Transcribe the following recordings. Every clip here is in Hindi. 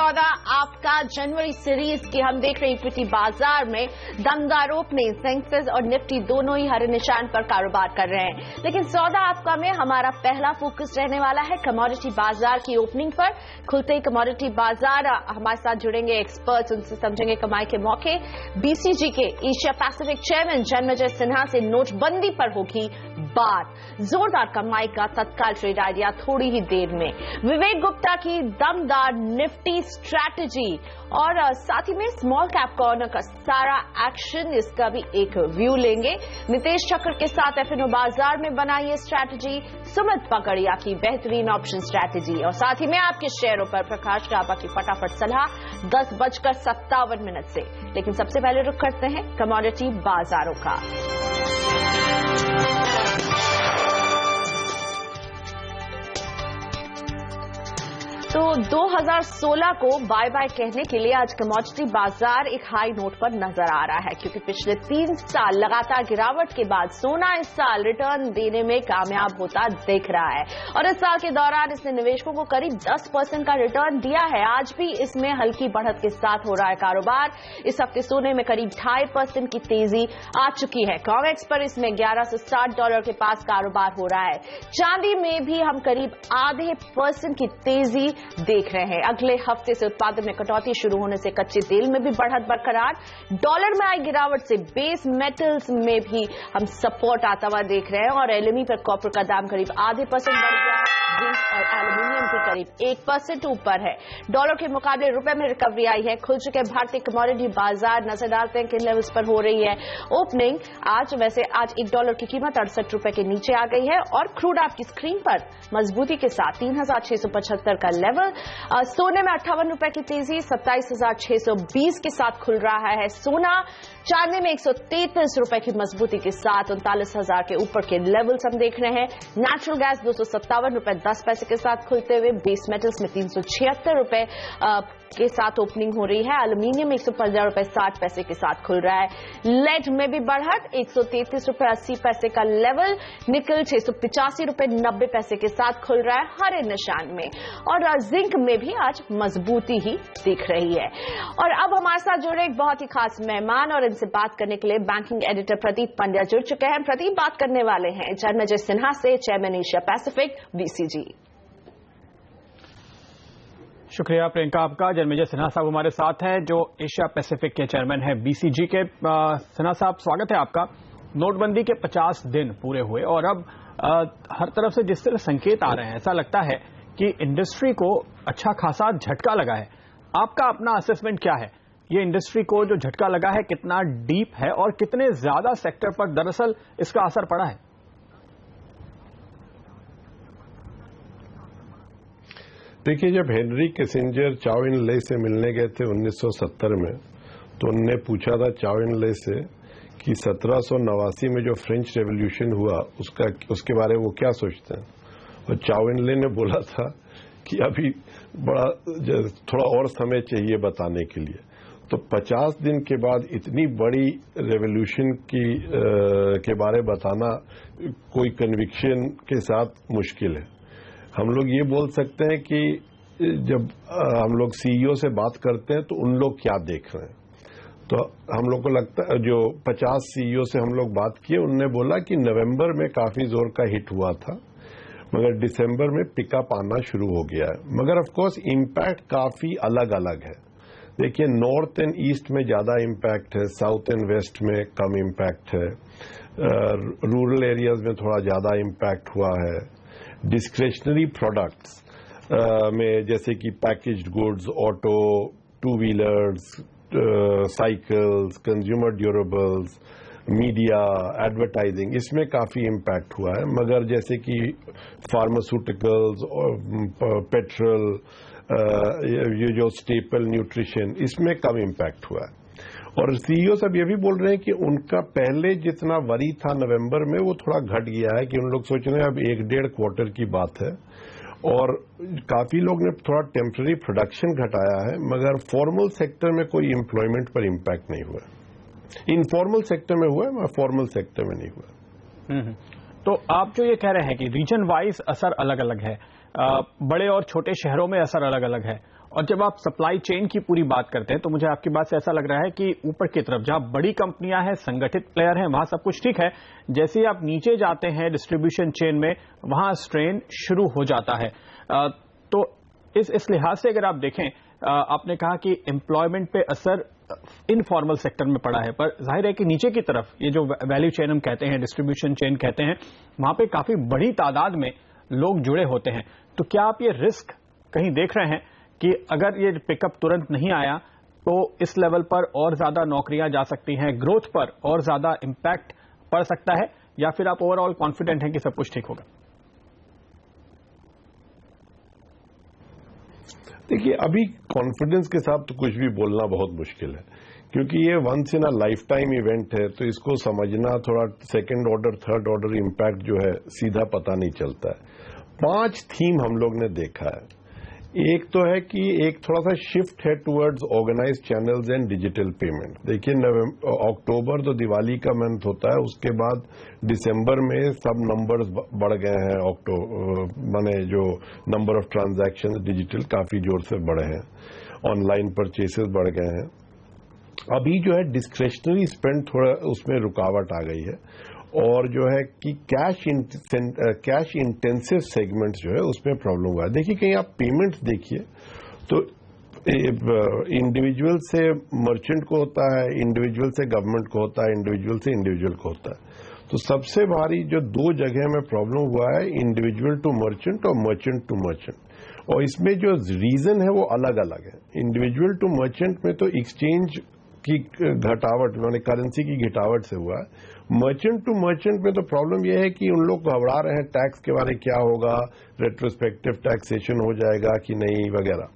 सौदा आपका जनवरी सीरीज की हम देख रहे हैं इक्विटी बाजार में दमदार ओपनिंग, सेंसेक्स और निफ्टी दोनों ही हरे निशान पर कारोबार कर रहे हैं। लेकिन सौदा आपका में हमारा पहला फोकस रहने वाला है कमोडिटी बाजार की ओपनिंग पर। खुलते ही कमोडिटी बाजार हमारे साथ जुड़ेंगे एक्सपर्ट्स, उनसे समझेंगे कमाई के मौके। बीसीजी के Asia Pacific chairman Janmejay Sinha से नोटबंदी पर होगी बात। जोरदार कमाई का तत्काल ट्रेड आइडिया थोड़ी ही देर में। विवेक गुप्ता की दमदार निफ्टी स्ट्रैटेजी और साथ ही में स्मॉल कैप कॉर्नर का सारा एक्शन, इसका भी एक व्यू लेंगे। नितेश चक्र के साथ एफएनओ बाजार में बनाई ये स्ट्रैटेजी, सुमित पकड़िया की बेहतरीन ऑप्शन स्ट्रैटेजी और साथ ही में आपके शेयरों पर प्रकाश गाबा की फटाफट सलाह 10:57 से। लेकिन सबसे पहले रुख करते हैं कमोडिटी बाजारों का। तो 2016 को बाय बाय कहने के लिए आज कमोडिटी बाजार एक हाई नोट पर नजर आ रहा है, क्योंकि पिछले 3 साल लगातार गिरावट के बाद सोना इस साल रिटर्न देने में कामयाब होता दिख रहा है और इस साल के दौरान इसने निवेशकों को करीब 10% का रिटर्न दिया है। आज भी इसमें हल्की बढ़त के साथ हो रहा है कारोबार। इस हफ्ते सोने में करीब 2.5% की तेजी आ चुकी है। कॉमेक्स पर इसमें $1160 के पास कारोबार हो रहा है। चांदी में भी हम करीब 0.5% की तेजी देख रहे हैं। अगले हफ्ते से उत्पादन में कटौती शुरू होने से कच्चे तेल में भी बढ़त बरकरार। डॉलर में आई गिरावट से बेस मेटल्स में भी हम सपोर्ट आता हुआ देख रहे हैं और एलएमई पर कॉपर का दाम करीब 0.5% बढ़ गया है। जिंक और एल्यूमिनियम भी करीब 1% ऊपर है। डॉलर के मुकाबले रुपए में रिकवरी आई है। खुल चुके भारतीय कमोडिटी बाजार, नजर डालते हैं किन लेवल्स पर हो रही है ओपनिंग। आज $1 की कीमत 68 रुपए के नीचे आ गई है और क्रूड आपकी स्क्रीन पर मजबूती के साथ 3675 का लेवल। सोने में 58 रुपए की तेजी 27,620 के साथ खुल रहा है सोना। चांदी में 133 रुपए की मजबूती के साथ 39,000 के ऊपर के लेवल्स हम देख रहे हैं। नेचुरल गैस 257 रुपए 10 पैसे के साथ खुलते हुए, बेस मेटल्स में 376 रुपए के साथ ओपनिंग हो रही है। एल्यूमिनियम 115 रुपए 60 पैसे के साथ खुल रहा है। लेड में भी बढ़त 133 रुपए 80 पैसे का लेवल। निकल 685 रुपए 90 पैसे के साथ खुल रहा है हरे निशान में और जिंक में भी आज मजबूती ही दिख रही है। और अब हमारे साथ जुड़े एक बहुत ही खास मेहमान और इनसे बात करने के लिए बैंकिंग एडिटर प्रदीप पंड्या जुड़ चुके हैं। प्रदीप, बात करने वाले हैं जन्मेजय सिन्हा से, चेयरमैन एशिया पैसिफिक बीसीजी। शुक्रिया प्रियंका आपका। जन्मेजय सिन्हा साहब हमारे साथ हैं जो एशिया पैसिफिक के चेयरमैन हैं बीसीजी के। सिन्हा साहब, स्वागत है आपका। नोटबंदी के 50 दिन पूरे हुए और अब हर तरफ से जिस तरह संकेत आ रहे हैं, ऐसा लगता है कि इंडस्ट्री को अच्छा खासा झटका लगा है। आपका अपना असेसमेंट क्या है? ये इंडस्ट्री को जो झटका लगा है कितना डीप है और कितने ज्यादा सेक्टर पर दरअसल इसका असर पड़ा है? देखिए, जब हेनरी किसिंजर चाओ इन ले से मिलने गए थे 1970 में, तो उनने पूछा था चाओ इन ले से कि 1789 में जो फ्रेंच रेवोल्यूशन हुआ उसके बारे में वो क्या सोचते हैं। और चाओ इन ले ने बोला था कि अभी थोड़ा और समय चाहिए बताने के लिए। तो 50 दिन के बाद इतनी बड़ी रेवोल्यूशन के बारे में बताना कोई कन्विक्शन के साथ मुश्किल है। हम लोग ये बोल सकते हैं कि जब हम लोग सीईओ से बात करते हैं तो उन लोग क्या देख रहे हैं, तो हम लोग को लगता है जो 50 सीईओ से हम लोग बात किए, उनने बोला कि नवंबर में काफी जोर का हिट हुआ था, मगर दिसंबर में पिकअप आना शुरू हो गया है। मगर ऑफ कोर्स इम्पैक्ट काफी अलग अलग है। देखिए, नॉर्थ एंड ईस्ट में ज्यादा इम्पैक्ट है, साउथ एंड वेस्ट में कम इम्पैक्ट है, रूरल एरियाज में थोड़ा ज्यादा इम्पैक्ट हुआ है। डिस्क्रेशनरी प्रोडक्ट्स में जैसे कि packaged goods, auto, two wheelers, cycles, consumer durables, media, advertising, इसमें काफी इम्पैक्ट हुआ है। मगर जैसे कि फार्मास्यूटिकल्स और पेट्रोल, ये जो स्टेपल न्यूट्रिशन, इसमें कम इम्पैक्ट हुआ है। और सीईओ सब ये भी बोल रहे हैं कि उनका पहले जितना वरी था नवंबर में वो थोड़ा घट गया है, कि उन लोग सोच रहे हैं अब 1-1.5 क्वार्टर की बात है। और काफी लोग ने थोड़ा टेम्पररी प्रोडक्शन घटाया है, मगर फॉर्मल सेक्टर में कोई एम्प्लॉयमेंट पर इम्पैक्ट नहीं हुआ। इनफॉर्मल सेक्टर में हुआ है, मगर फॉर्मल सेक्टर में नहीं हुआ। तो आप जो ये कह रहे हैं कि रीजन वाइज असर अलग अलग है, बड़े और छोटे शहरों में असर अलग अलग है और जब आप सप्लाई चेन की पूरी बात करते हैं तो मुझे आपकी बात से ऐसा लग रहा है कि ऊपर की तरफ जहां बड़ी कंपनियां हैं, संगठित प्लेयर हैं, वहां सब कुछ ठीक है। जैसे ही आप नीचे जाते हैं डिस्ट्रीब्यूशन चेन में, वहां स्ट्रेन शुरू हो जाता है। तो इस लिहाज से अगर आप देखें, आपने कहा कि एम्प्लॉयमेंट पे असर इनफॉर्मल सेक्टर में पड़ा है, पर जाहिर है कि नीचे की तरफ ये जो वैल्यू चेन हम कहते हैं, डिस्ट्रीब्यूशन चेन कहते हैं, वहां पे काफी बड़ी तादाद में लोग जुड़े होते हैं। तो क्या आप ये रिस्क कहीं देख रहे हैं कि अगर ये पिकअप तुरंत नहीं आया तो इस लेवल पर और ज्यादा नौकरियां जा सकती हैं, ग्रोथ पर और ज्यादा इंपैक्ट पड़ सकता है, या फिर आप ओवरऑल कॉन्फिडेंट हैं कि सब कुछ ठीक होगा? देखिए, अभी कॉन्फिडेंस के साथ तो कुछ भी बोलना बहुत मुश्किल है, क्योंकि ये once in a lifetime event है, तो इसको समझना थोड़ा second order third order impact जो है सीधा पता नहीं चलता है। 5 थीम हम लोग ने देखा है। एक तो है कि एक थोड़ा सा शिफ्ट है towards organised channels and digital payment. देखिए, अक्टूबर तो दिवाली का मंथ होता है, उसके बाद दिसंबर में सब नंबर्स बढ़ गए हैं। माने जो नंबर ऑफ ट्रांजैक्शन डिजिटल काफी जोर से बढ़े हैं, ऑनलाइन परचेसेस बढ़ गए हैं। अभी जो है डिस्क्रेशनरी स्पेंड थोड़ा उसमें रुकावट आ गई है, और जो है कि कैश इंटेंसिव सेगमेंट्स जो है उसमें प्रॉब्लम हुआ है। देखिए, कहीं आप पेमेंट्स देखिए तो इंडिविजुअल से मर्चेंट को होता है, इंडिविजुअल से गवर्नमेंट को होता है, इंडिविजुअल से इंडिविजुअल को होता है। तो सबसे भारी जो 2 जगह में प्रॉब्लम हुआ है, इंडिविजुअल टू मर्चेंट और मर्चेंट टू मर्चेंट, और इसमें जो रीजन है वो अलग अलग है। इंडिविजुअल टू मर्चेंट में तो एक्सचेंज की घटावट, माने करेंसी की घटावट से हुआ है। मर्चेंट टू मर्चेंट में तो प्रॉब्लम यह है कि उन लोग घबरा रहे हैं टैक्स के बारे में, क्या होगा, रेट्रोस्पेक्टिव टैक्सेशन हो जाएगा कि नहीं वगैरह।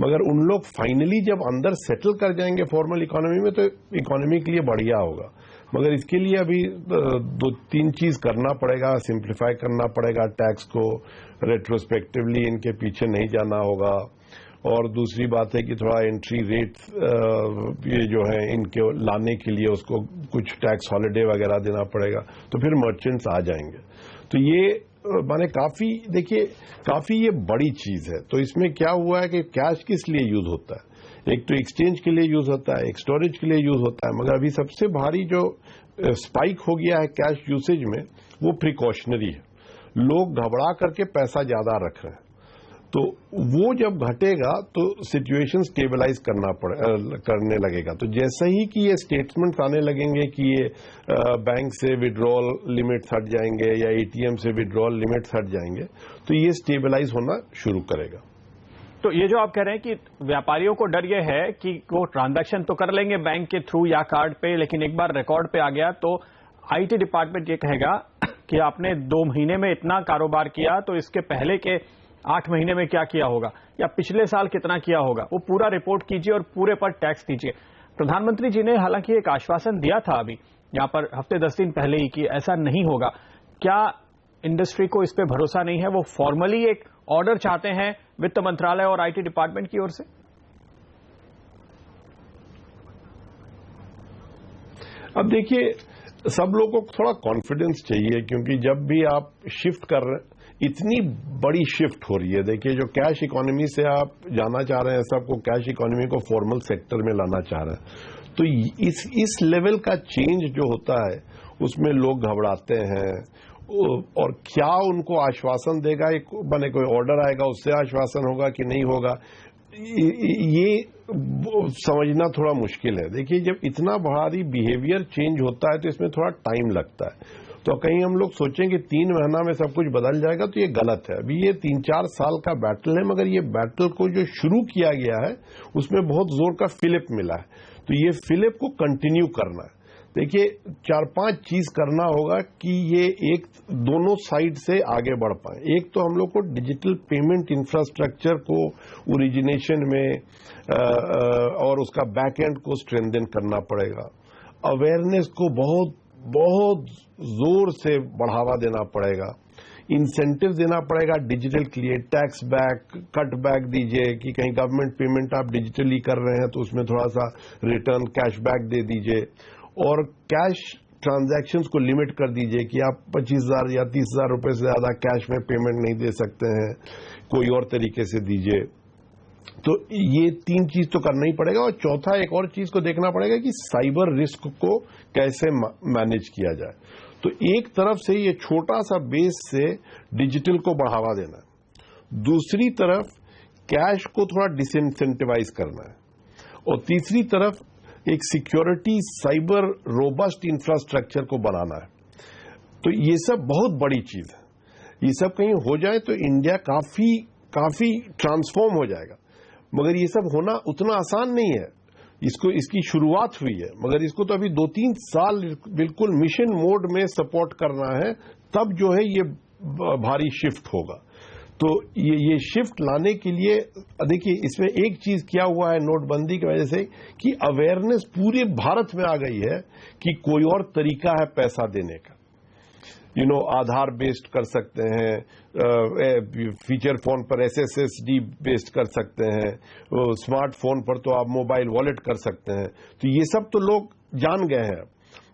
मगर उन लोग फाइनली जब अंदर सेटल कर जाएंगे फॉर्मल इकोनॉमी में तो इकोनॉमी के लिए बढ़िया होगा। मगर इसके लिए अभी 2-3 चीज करना पड़ेगा, सिंप्लीफाई करना पड़ेगा टैक्स को, रेट्रोस्पेक्टिवली इनके पीछे नहीं जाना होगा, और दूसरी बात है कि थोड़ा एंट्री रेट ये जो है इनके लाने के लिए उसको कुछ टैक्स हॉलिडे वगैरह देना पड़ेगा, तो फिर मर्चेंट्स आ जाएंगे। तो ये माने काफी, देखिए काफी ये बड़ी चीज है। तो इसमें क्या हुआ है कि कैश किस लिए यूज होता है, एक तो एक्सचेंज के लिए यूज होता है, एक स्टोरेज के लिए यूज होता है, मगर अभी सबसे भारी जो स्पाइक हो गया है कैश यूसेज में वो प्रिकॉशनरी है। लोग घबरा करके पैसा ज्यादा रख रहे हैं, तो वो जब घटेगा तो सिचुएशन स्टेबलाइज करने लगेगा। तो जैसे ही कि ये स्टेटमेंट्स आने लगेंगे कि ये बैंक से विड्रॉल लिमिट्स हट जाएंगे या एटीएम से विड्रॉल लिमिट्स हट जाएंगे, तो ये स्टेबलाइज होना शुरू करेगा। तो ये जो आप कह रहे हैं कि व्यापारियों को डर ये है कि वो ट्रांजैक्शन तो कर लेंगे बैंक के थ्रू या कार्ड पे, लेकिन एक बार रिकॉर्ड पे आ गया तो आईटी डिपार्टमेंट ये कहेगा कि आपने 2 महीने में इतना कारोबार किया, तो इसके पहले के 8 महीने में क्या किया होगा या पिछले साल कितना किया होगा, वो पूरा रिपोर्ट कीजिए और पूरे पर टैक्स दीजिए। प्रधानमंत्री जी ने हालांकि एक आश्वासन दिया था अभी यहां पर हफ्ते 10 दिन पहले ही कि ऐसा नहीं होगा। क्या इंडस्ट्री को इस पे भरोसा नहीं है? वो फॉर्मली एक ऑर्डर चाहते हैं वित्त मंत्रालय और आईटी डिपार्टमेंट की ओर से? अब देखिए, सब लोगों को थोड़ा कॉन्फिडेंस चाहिए, क्योंकि जब भी आप शिफ्ट कर रहे हैं, इतनी बड़ी शिफ्ट हो रही है। देखिए, जो कैश इकोनॉमी से आप जाना चाह रहे हैं, सबको कैश इकोनॉमी को फॉर्मल सेक्टर में लाना चाह रहे हैं, तो इस लेवल का चेंज जो होता है उसमें लोग घबराते हैं। और क्या उनको आश्वासन देगा, बने कोई ऑर्डर आएगा उससे आश्वासन होगा कि नहीं होगा, ये समझना थोड़ा मुश्किल है। देखिए, जब इतना भारी बिहेवियर चेंज होता है तो इसमें थोड़ा टाइम लगता है। तो कहीं हम लोग सोचें कि 3 महीना में सब कुछ बदल जाएगा, तो ये गलत है। अभी ये 3-4 साल का बैटल है, मगर ये बैटल को जो शुरू किया गया है उसमें बहुत जोर का फिलिप मिला है, तो ये फिलिप को कंटिन्यू करना है। देखिए, 4-5 चीज करना होगा कि ये एक दोनों साइड से आगे बढ़ पाए। एक तो हम लोग को डिजिटल पेमेंट इंफ्रास्ट्रक्चर को ओरिजिनेशन में और उसका बैक एंड को स्ट्रेंथन करना पड़ेगा। अवेयरनेस को बहुत जोर से बढ़ावा देना पड़ेगा। इंसेंटिव देना पड़ेगा डिजिटल के लिए, टैक्स बैक, कट बैक दीजिए कि कहीं गवर्नमेंट पेमेंट आप डिजिटली कर रहे हैं तो उसमें थोड़ा सा रिटर्न कैश बैक दे दीजिए, और कैश ट्रांजैक्शंस को लिमिट कर दीजिए कि आप 25,000 या 30,000 रुपए से ज्यादा कैश में पेमेंट नहीं दे सकते हैं, कोई और तरीके से दीजिए। तो ये 3 चीज तो करना ही पड़ेगा। और चौथा एक और चीज को देखना पड़ेगा कि साइबर रिस्क को कैसे मैनेज किया जाए। तो एक तरफ से ये छोटा सा बेस से डिजिटल को बढ़ावा देना है, दूसरी तरफ कैश को थोड़ा डिसइंसेंटिवाइज करना है, और तीसरी तरफ एक सिक्योरिटी साइबर रोबस्ट इंफ्रास्ट्रक्चर को बनाना है। तो ये सब बहुत बड़ी चीज है। ये सब कहीं हो जाए तो इंडिया काफी ट्रांसफॉर्म हो जाएगा। मगर ये सब होना उतना आसान नहीं है। इसकी शुरुआत हुई है, मगर इसको तो अभी 2-3 साल बिल्कुल मिशन मोड में सपोर्ट करना है, तब जो है ये भारी शिफ्ट होगा। तो ये शिफ्ट लाने के लिए देखिए, इसमें एक चीज क्या हुआ है नोटबंदी की वजह से कि अवेयरनेस पूरे भारत में आ गई है कि कोई और तरीका है पैसा देने का। आधार बेस्ड कर सकते हैं, फीचर फोन पर SSSD बेस्ड कर सकते हैं, स्मार्टफोन पर तो आप मोबाइल वॉलेट कर सकते हैं। तो ये सब तो लोग जान गए हैं,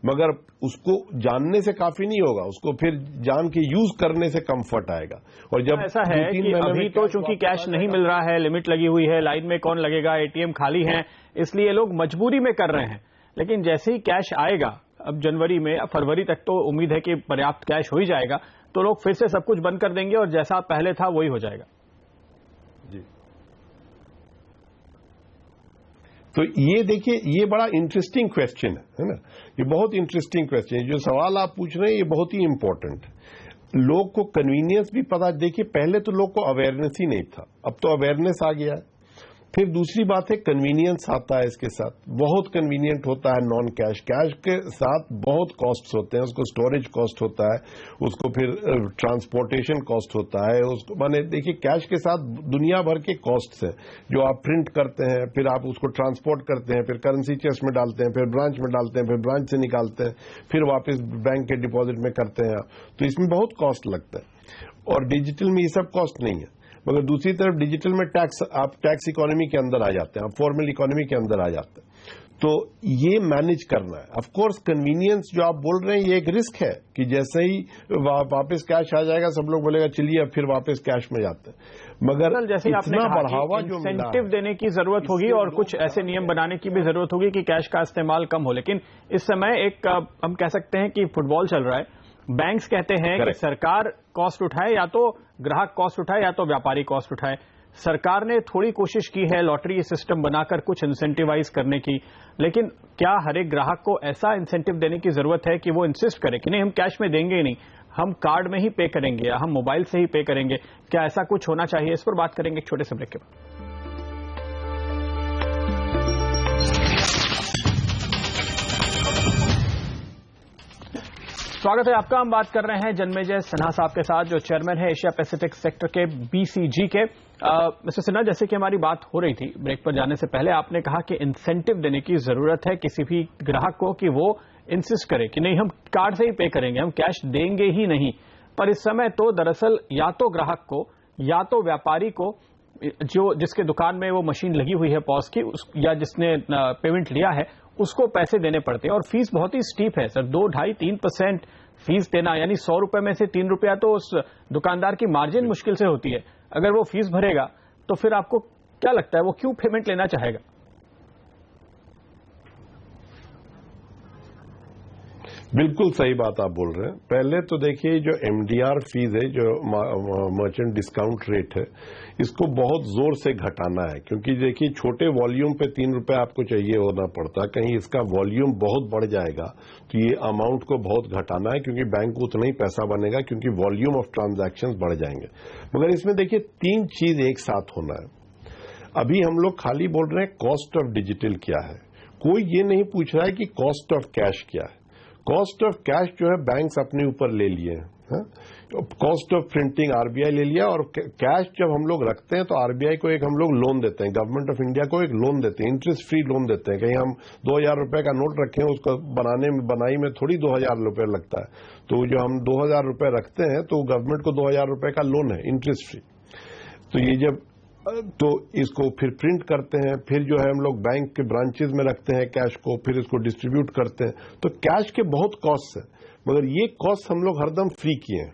मगर उसको जानने से काफी नहीं होगा, उसको फिर जान के यूज करने से कंफर्ट आएगा। और जब ऐसा है कि अभी तो चूंकि कैश नहीं मिल रहा है, लिमिट लगी हुई है, लाइन में कौन लगेगा, ATM खाली है, इसलिए लोग मजबूरी में कर रहे हैं। लेकिन जैसे ही कैश आएगा, अब जनवरी में, फरवरी तक तो उम्मीद है कि पर्याप्त कैश हो ही जाएगा, तो लोग फिर से सब कुछ बंद कर देंगे और जैसा पहले था वही हो जाएगा। जी, तो ये देखिए, ये बड़ा इंटरेस्टिंग क्वेश्चन है ना, ये बहुत इंटरेस्टिंग क्वेश्चन है। जो सवाल आप पूछ रहे हैं ये बहुत ही इंपॉर्टेंट है। लोग को कन्वीनियंस भी पता, देखिए पहले तो लोग को अवेयरनेस ही नहीं था, अब तो अवेयरनेस आ गया है। फिर दूसरी बात है कन्वीनियंस आता है इसके साथ, बहुत कन्वीनियंट होता है नॉन कैश। कैश के साथ बहुत कॉस्ट्स होते हैं, उसको स्टोरेज कॉस्ट होता है, उसको फिर ट्रांसपोर्टेशन कॉस्ट होता है, उसको माने देखिए कैश के साथ दुनिया भर के कॉस्ट्स हैं जो आप प्रिंट करते हैं, फिर आप उसको ट्रांसपोर्ट करते हैं, फिर करेंसी चेस्ट में डालते हैं, फिर ब्रांच में डालते हैं, फिर ब्रांच से निकालते हैं, फिर वापस बैंक के डिपॉजिट में करते हैं। तो इसमें बहुत कॉस्ट लगता है, और डिजिटल में ये सब कॉस्ट नहीं है। मगर दूसरी तरफ डिजिटल में आप टैक्स इकोनॉमी के अंदर आ जाते हैं, आप फॉर्मल इकोनॉमी के अंदर आ जाते हैं। तो ये मैनेज करना है। ऑफ कोर्स कन्वीनियंस जो आप बोल रहे हैं ये एक रिस्क है कि जैसे ही वापस कैश आ जाएगा सब लोग बोलेगा चलिए अब फिर वापस कैश में जाते हैं। मगर जैसे आपने बढ़ावा जो इंसेंटिव देने की जरूरत होगी और कुछ ऐसे नियम बनाने की भी जरूरत होगी कि कैश का इस्तेमाल कम हो। लेकिन इस समय एक हम कह सकते हैं कि फुटबॉल चल रहा है, बैंक्स कहते हैं कि सरकार कॉस्ट उठाए, या तो ग्राहक कॉस्ट उठाए या तो व्यापारी कॉस्ट उठाए। सरकार ने थोड़ी कोशिश की है लॉटरी सिस्टम बनाकर कुछ इंसेंटिवाइज करने की, लेकिन क्या हर एक ग्राहक को ऐसा इंसेंटिव देने की जरूरत है कि वो इंसिस्ट करे कि नहीं हम कैश में देंगे ही नहीं, हम कार्ड में ही पे करेंगे या हम मोबाइल से ही पे करेंगे? क्या ऐसा कुछ होना चाहिए? इस पर बात करेंगे एक छोटे से ब्रेक के बाद। स्वागत है आपका। हम बात कर रहे हैं जन्मेजय सिन्हा साहब के साथ, जो चेयरमैन है एशिया पैसिफिक सेक्टर के BCG के। मिस्टर सिन्हा, जैसे कि हमारी बात हो रही थी ब्रेक पर जाने से पहले, आपने कहा कि इंसेंटिव देने की जरूरत है किसी भी ग्राहक को कि वो इंसिस्ट करे कि नहीं हम कार्ड से ही पे करेंगे, हम कैश देंगे ही नहीं। पर इस समय तो दरअसल या तो ग्राहक को या तो व्यापारी को, जिसके दुकान में वो मशीन लगी हुई है पॉस की, या जिसने पेमेंट लिया है, उसको पैसे देने पड़ते हैं। और फीस बहुत ही स्टीप है सर, 2-2.5-3% फीस देना, यानी 100 रुपए में से 3 रुपया तो उस दुकानदार की मार्जिन मुश्किल से होती है। अगर वो फीस भरेगा तो फिर आपको क्या लगता है वो क्यों पेमेंट लेना चाहेगा? बिल्कुल सही बात आप बोल रहे हैं। पहले तो देखिए जो MDR फीस है, जो मर्चेंट डिस्काउंट रेट है, इसको बहुत जोर से घटाना है, क्योंकि देखिए छोटे वॉल्यूम पे 3 रुपए आपको चाहिए होना पड़ता है। कहीं इसका वॉल्यूम बहुत बढ़ जाएगा तो ये अमाउंट को बहुत घटाना है, क्योंकि बैंक को उतना ही पैसा बनेगा, क्योंकि वॉल्यूम ऑफ ट्रांजैक्शंस बढ़ जाएंगे। मगर इसमें देखिए 3 चीज एक साथ होना है। अभी हम लोग खाली बोल रहे हैं कॉस्ट ऑफ डिजिटल क्या है, कोई ये नहीं पूछ रहा है कि कॉस्ट ऑफ कैश क्या है। कॉस्ट ऑफ कैश जो है बैंक्स अपने ऊपर ले लिए हैं, कॉस्ट ऑफ प्रिंटिंग RBI ले लिया, और कैश जब हम लोग रखते हैं तो RBI को एक हम लोग लोन देते हैं, गवर्नमेंट ऑफ इंडिया को एक लोन देते हैं, इंटरेस्ट फ्री लोन देते हैं। कहीं हम 2000 रुपए का नोट रखें, उसको बनाई में थोड़ी 2000 रुपए लगता है, तो जो हम 2000 रुपए रखते हैं तो गवर्नमेंट को 2000 रुपए का लोन है इंटरेस्ट फ्री। तो ये जब तो इसको फिर प्रिंट करते हैं, फिर जो है हम लोग बैंक के ब्रांचेज में रखते हैं कैश को, फिर इसको डिस्ट्रीब्यूट करते हैं। तो कैश के बहुत कॉस्ट है, मगर ये कॉस्ट हम लोग हरदम फ्री किए हैं।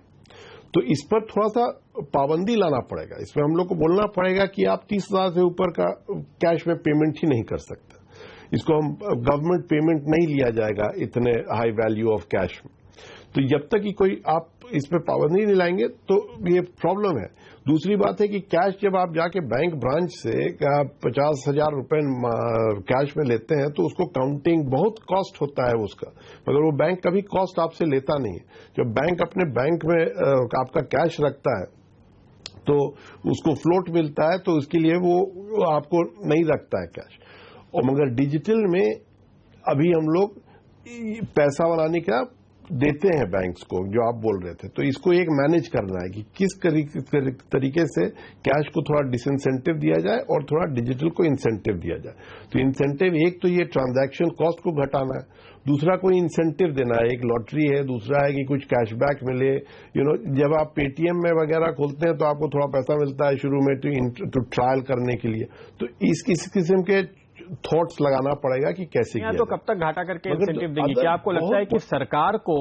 तो इस पर थोड़ा सा पाबंदी लाना पड़ेगा। इसमें हम लोग को बोलना पड़ेगा कि आप 30,000 से ऊपर का कैश में पेमेंट ही नहीं कर सकते। इसको हम गवर्नमेंट पेमेंट नहीं लिया जाएगा इतने हाई वैल्यू ऑफ कैश में। तो जब तक कि कोई आप इस पर पाबंदी नहीं लाएंगे तो ये प्रॉब्लम है। दूसरी बात है कि कैश जब आप जाके बैंक ब्रांच से 50,000 रुपए कैश में लेते हैं तो उसको काउंटिंग बहुत कॉस्ट होता है उसका, मगर वो बैंक कभी कॉस्ट आपसे लेता नहीं है। जब बैंक अपने बैंक में आपका कैश रखता है तो उसको फ्लोट मिलता है, तो उसके लिए वो आपको नहीं रखता है कैश। और मगर डिजिटल में अभी हम लोग पैसा बनाने का देते हैं बैंक्स को, जो आप बोल रहे थे। तो इसको एक मैनेज करना है कि किस तरीके से कैश को थोड़ा डिसइंसेंटिव दिया जाए और थोड़ा डिजिटल को इंसेंटिव दिया जाए। तो इंसेंटिव एक तो ये ट्रांजैक्शन कॉस्ट को घटाना है, दूसरा कोई इंसेंटिव देना है। एक लॉटरी है, दूसरा है कि कुछ कैशबैक मिले। जब आप पेटीएम में वगैरह खोलते हैं तो आपको थोड़ा पैसा मिलता है शुरू में टू ट्रायल करने के लिए। तो इस किस्म के थॉट्स लगाना पड़ेगा कि कैसे किया तो कब तक घाटा करके इंसेंटिव देंगे? क्या आपको लगता है कि सरकार को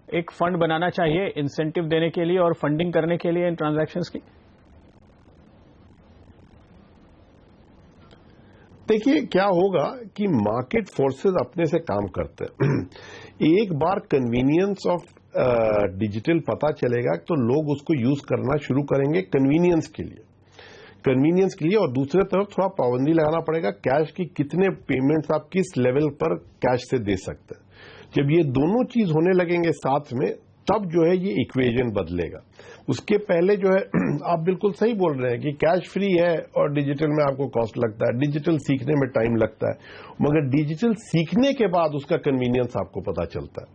एक फंड बनाना चाहिए इंसेंटिव देने के लिए और फंडिंग करने के लिए इन ट्रांजैक्शंस की? देखिए क्या होगा कि मार्केट फोर्सेस अपने से काम करते हैं। एक बार कन्वीनियंस ऑफ डिजिटल पता चलेगा तो लोग उसको यूज करना शुरू करेंगे कन्वीनियंस के लिए, और दूसरे तरफ थोड़ा पाबंदी लगाना पड़ेगा कैश की कितने पेमेंट्स आप किस लेवल पर कैश से दे सकते हैं। जब ये दोनों चीज होने लगेंगे साथ में, तब जो है ये इक्वेशन बदलेगा। उसके पहले जो है आप बिल्कुल सही बोल रहे हैं कि कैश फ्री है और डिजिटल में आपको कॉस्ट लगता है, डिजिटल सीखने में टाइम लगता है, मगर डिजिटल सीखने के बाद उसका कन्वीनियंस आपको पता चलता है।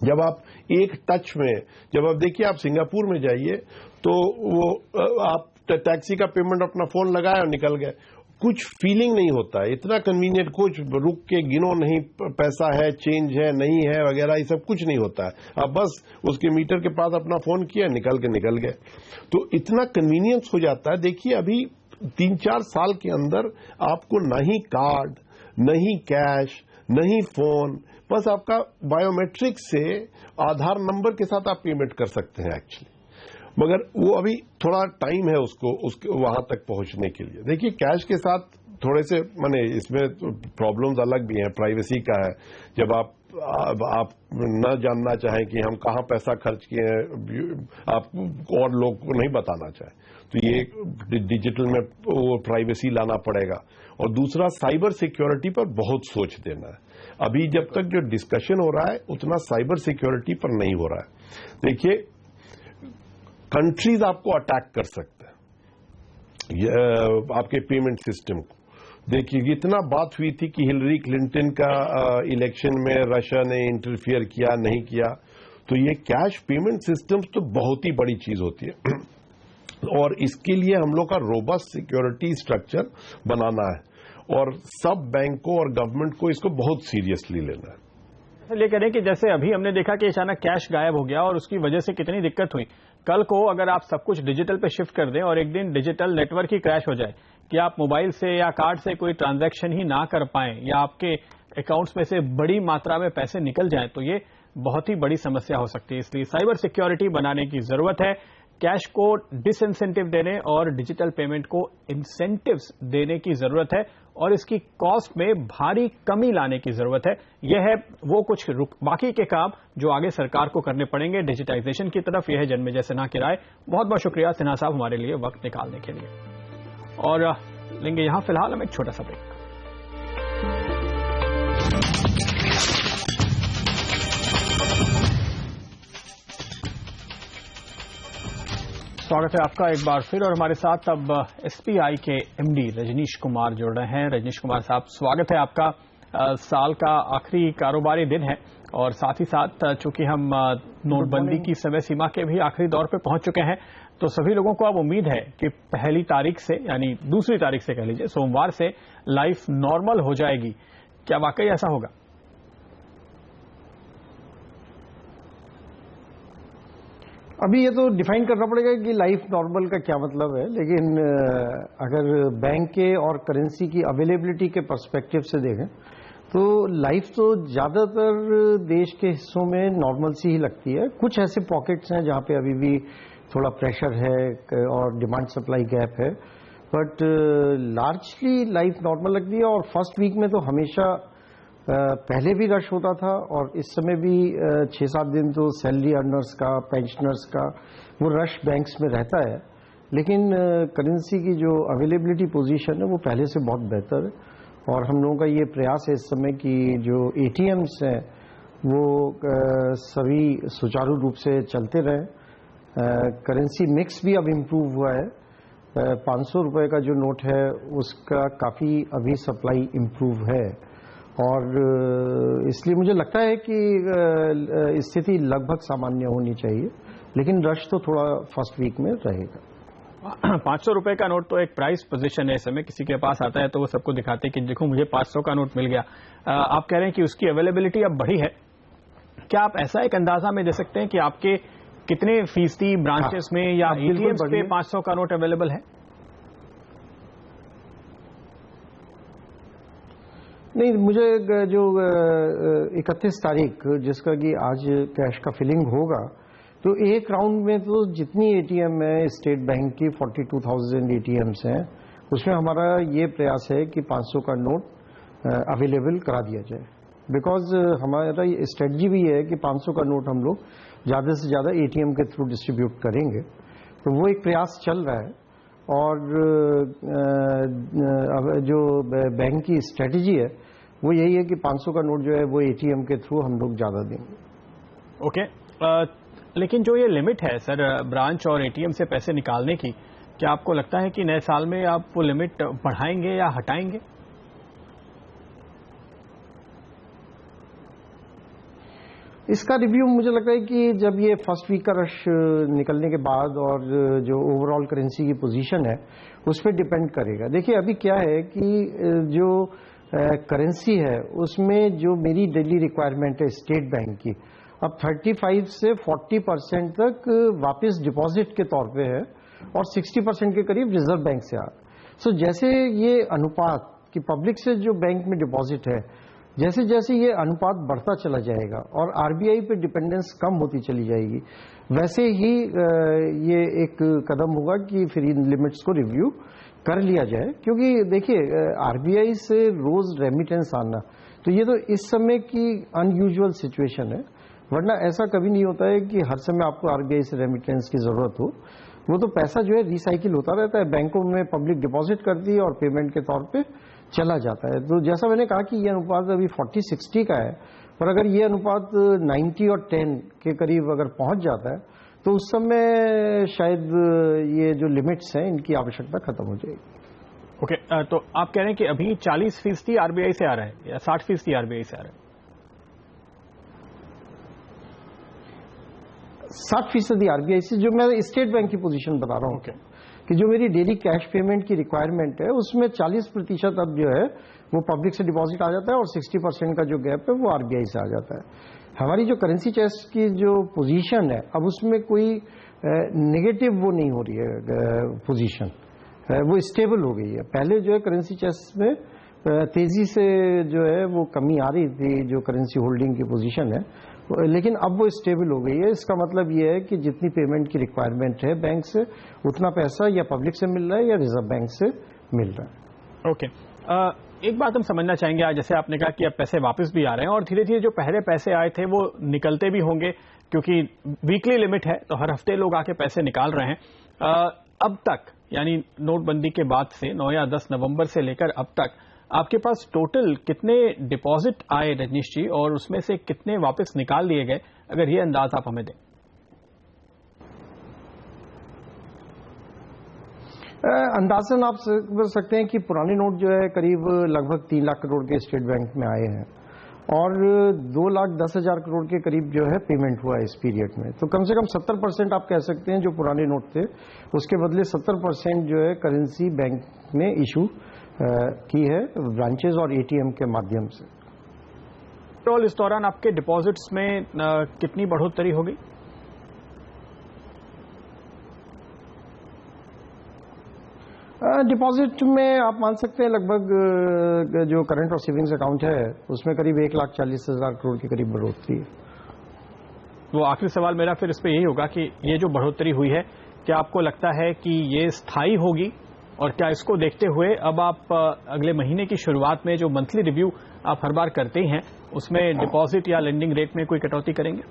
जब आप एक टच में, जब आप देखिए आप सिंगापुर में जाइए तो वो आप टैक्सी का पेमेंट अपना फोन लगाया और निकल गए, कुछ फीलिंग नहीं होता है, इतना कन्वीनियंट, कुछ रुक के गिनो नहीं पैसा है, चेंज है नहीं है वगैरह, ये सब कुछ नहीं होता है। आप बस उसके मीटर के पास अपना फोन किया, निकल गए। तो इतना कन्वीनियंस हो जाता है। देखिए अभी 3-4 साल के अंदर आपको नहीं कार्ड, नहीं कैश, नहीं फोन, बस आपका बायोमेट्रिक से आधार नंबर के साथ आप पेमेंट कर सकते हैं एक्चुअली। मगर वो अभी थोड़ा टाइम है उसको वहां तक पहुंचने के लिए। देखिए कैश के साथ थोड़े से माने इसमें प्रॉब्लम्स अलग भी हैं, प्राइवेसी का है। जब आप न जानना चाहें कि हम कहां पैसा खर्च किए हैं, आप और लोग को नहीं बताना चाहें, तो ये डिजिटल में वो प्राइवेसी लाना पड़ेगा। और दूसरा साइबर सिक्योरिटी पर बहुत सोच देना है। अभी जब तक जो डिस्कशन हो रहा है उतना साइबर सिक्योरिटी पर नहीं हो रहा है। देखिए कंट्रीज आपको अटैक कर सकते हैं आपके पेमेंट सिस्टम को। देखिए इतना बात हुई थी कि हिलरी क्लिंटन का इलेक्शन में रशिया ने इंटरफियर किया नहीं किया, तो ये कैश पेमेंट सिस्टम्स तो बहुत ही बड़ी चीज होती है और इसके लिए हम लोग का रोबस्ट सिक्योरिटी स्ट्रक्चर बनाना है और सब बैंकों और गवर्नमेंट को इसको बहुत सीरियसली लेना है। ये कह रहे हैं कि जैसे अभी हमने देखा कि अचानक कैश गायब हो गया और उसकी वजह से कितनी दिक्कत हुई। कल को अगर आप सब कुछ डिजिटल पे शिफ्ट कर दें और एक दिन डिजिटल नेटवर्क ही क्रैश हो जाए कि आप मोबाइल से या कार्ड से कोई ट्रांजैक्शन ही ना कर पाएं या आपके अकाउंट्स में से बड़ी मात्रा में पैसे निकल जाएं, तो ये बहुत ही बड़ी समस्या हो सकती है। इसलिए साइबर सिक्योरिटी बनाने की जरूरत है, कैश को डिसइंसेंटिव देने और डिजिटल पेमेंट को इंसेंटिव्स देने की जरूरत है और इसकी कॉस्ट में भारी कमी लाने की जरूरत है। यह है वो कुछ बाकी के काम जो आगे सरकार को करने पड़ेंगे डिजिटाइजेशन की तरफ। यह है जन्मेजय सिन्हा की राय। बहुत बहुत शुक्रिया सिन्हा साहब हमारे लिए वक्त निकालने के लिए। और लेंगे यहां फिलहाल हम एक छोटा सा ब्रेक। स्वागत है आपका एक बार फिर और हमारे साथ अब एसबीआई के एमडी रजनीश कुमार जुड़ रहे हैं। रजनीश कुमार साहब स्वागत है आपका। साल का आखिरी कारोबारी दिन है और साथ ही साथ चूंकि हम नोटबंदी की समय सीमा के भी आखिरी दौर पे पहुंच चुके हैं, तो सभी लोगों को अब उम्मीद है कि पहली तारीख से यानी दूसरी तारीख से कह लीजिए सोमवार से लाइफ नॉर्मल हो जाएगी। क्या वाकई ऐसा होगा? अभी ये तो डिफाइन करना पड़ेगा कि लाइफ नॉर्मल का क्या मतलब है, लेकिन अगर बैंक के और करेंसी की अवेलेबिलिटी के पर्सपेक्टिव से देखें तो लाइफ तो ज़्यादातर देश के हिस्सों में नॉर्मल सी ही लगती है। कुछ ऐसे पॉकेट्स हैं जहाँ पे अभी भी थोड़ा प्रेशर है और डिमांड सप्लाई गैप है, बट लार्जली लाइफ नॉर्मल लगती है। और फर्स्ट वीक में तो हमेशा पहले भी रश होता था और इस समय भी 6-7 दिन तो सैलरी अर्नर्स का, पेंशनर्स का वो रश बैंक्स में रहता है। लेकिन करेंसी की जो अवेलेबिलिटी पोजीशन है वो पहले से बहुत बेहतर है और हम लोगों का ये प्रयास है इस समय कि जो एटीएम्स हैं वो सभी सुचारू रूप से चलते रहें। करेंसी मिक्स भी अब इम्प्रूव हुआ है। 500 रुपये का जो नोट है उसका काफ़ी अभी सप्लाई इम्प्रूव है और इसलिए मुझे लगता है कि स्थिति लगभग सामान्य होनी चाहिए, लेकिन रश तो थोड़ा फर्स्ट वीक में रहेगा। 500 रुपए का नोट तो एक प्राइस पोजीशन है। इस समय किसी के पास आता है तो वो सबको दिखाते हैं कि देखो मुझे 500 का नोट मिल गया। आप कह रहे हैं कि उसकी अवेलेबिलिटी अब बढ़ी है। क्या आप ऐसा एक अंदाजा में दे सकते हैं कि आपके कितने फीसदी ब्रांचेस में या एटीएम्स पे 500 का नोट अवेलेबल है? नहीं, मुझे जो 31 तारीख जिसका कि आज कैश का फिलिंग होगा, तो एक राउंड में तो जितनी एटीएम है स्टेट बैंक की 42,000 एटीएम्स हैं, उसमें हमारा ये प्रयास है कि 500 का नोट अवेलेबल करा दिया जाए। बिकॉज हमारा ये स्ट्रेटजी भी है कि 500 का नोट हम लोग ज़्यादा से ज़्यादा एटीएम के थ्रू डिस्ट्रीब्यूट करेंगे, तो वो एक प्रयास चल रहा है। और जो बैंक की स्ट्रेटजी है वो यही है कि 500 का नोट जो है वो एटीएम के थ्रू हम लोग ज़्यादा देंगे। ओके, लेकिन जो ये लिमिट है सर ब्रांच और एटीएम से पैसे निकालने की, क्या आपको लगता है कि नए साल में आप वो लिमिट बढ़ाएंगे या हटाएंगे? इसका रिव्यू मुझे लगता है कि जब ये फर्स्ट वीक का रश निकलने के बाद और जो ओवरऑल करेंसी की पोजीशन है उस पर डिपेंड करेगा। देखिए अभी क्या है कि जो करेंसी है उसमें जो मेरी डेली रिक्वायरमेंट है स्टेट बैंक की, अब 35 से 40% तक वापस डिपॉजिट के तौर पे है और 60% के करीब रिजर्व बैंक से आ रहा। सो जैसे ये अनुपात कि पब्लिक से जो बैंक में डिपॉजिट है, जैसे जैसे ये अनुपात बढ़ता चला जाएगा और आरबीआई पे डिपेंडेंस कम होती चली जाएगी, वैसे ही ये एक कदम होगा कि फिर इन लिमिट्स को रिव्यू कर लिया जाए। क्योंकि देखिए आरबीआई से रोज रेमिटेंस आना, तो ये तो इस समय की अनयूजुअल सिचुएशन है, वरना ऐसा कभी नहीं होता है कि हर समय आपको आरबीआई से रेमिटेंस की जरूरत हो। वो तो पैसा जो है रिसाइकिल होता रहता है, बैंकों में पब्लिक डिपॉजिट करती है और पेमेंट के तौर पे चला जाता है। तो जैसा मैंने कहा कि ये अनुपात अभी 40-60 का है, और अगर ये अनुपात 90 और 10 के करीब अगर पहुंच जाता है तो उस समय शायद ये जो लिमिट्स हैं इनकी आवश्यकता खत्म हो जाएगी। ओके, तो आप कह रहे हैं कि अभी 40% आरबीआई से आ रहा है या 60% आरबीआई से आ रहा है? 60% आरबीआई से, जो मैं स्टेट बैंक की पोजीशन बता रहा हूँ। Okay. कि जो मेरी डेली कैश पेमेंट की रिक्वायरमेंट है उसमें 40% अब जो है वो पब्लिक से डिपॉजिट आ जाता है और 60% का जो गैप है वो आरबीआई से आ जाता है। हमारी जो करेंसी चेस्ट की जो पोजीशन है अब उसमें कोई नेगेटिव वो नहीं हो रही है पोजीशन, वो स्टेबल हो गई है। पहले जो है करेंसी चेस्ट में तेजी से जो है वो कमी आ रही थी जो करेंसी होल्डिंग की पोजीशन है, लेकिन अब वो स्टेबल हो गई है। इसका मतलब ये है कि जितनी पेमेंट की रिक्वायरमेंट है बैंक से, उतना पैसा या पब्लिक से मिल रहा है या रिजर्व बैंक से मिल रहा है। ओके, एक बात हम समझना चाहेंगे, आज जैसे आपने कहा कि अब पैसे वापस भी आ रहे हैं और धीरे धीरे जो पहले पैसे आए थे वो निकलते भी होंगे, क्योंकि वीकली लिमिट है तो हर हफ्ते लोग आके पैसे निकाल रहे हैं। अब तक यानी नोटबंदी के बाद से 9 या 10 नवंबर से लेकर अब तक आपके पास टोटल कितने डिपॉजिट आए रजनीश जी, और उसमें से कितने वापस निकाल लिए गए, अगर ये अंदाज आप हमें दें? अंदाजन आप कर सकते हैं कि पुराने नोट जो है करीब लगभग 3 लाख करोड़ के स्टेट बैंक में आए हैं और 2,10,000 करोड़ के करीब जो है पेमेंट हुआ है इस पीरियड में। तो कम से कम 70% आप कह सकते हैं जो पुराने नोट थे उसके बदले 70% जो है करेंसी बैंक ने इशू की है ब्रांचेज और एटीएम के माध्यम से। ओवरऑल इस दौरान आपके डिपॉजिट्स में कितनी बढ़ोतरी होगी? डिपॉजिट में आप मान सकते हैं लगभग जो करंट और सेविंग्स अकाउंट है उसमें करीब 1,40,000 करोड़ के करीब बढ़ोतरी है। वो आखिरी सवाल मेरा फिर इस पे यही होगा कि ये जो बढ़ोतरी हुई है, क्या आपको लगता है कि ये स्थायी होगी, और क्या इसको देखते हुए अब आप अगले महीने की शुरुआत में जो मंथली रिव्यू आप हर बार करते ही हैं उसमें डिपॉजिट या लेंडिंग रेट में कोई कटौती करेंगे?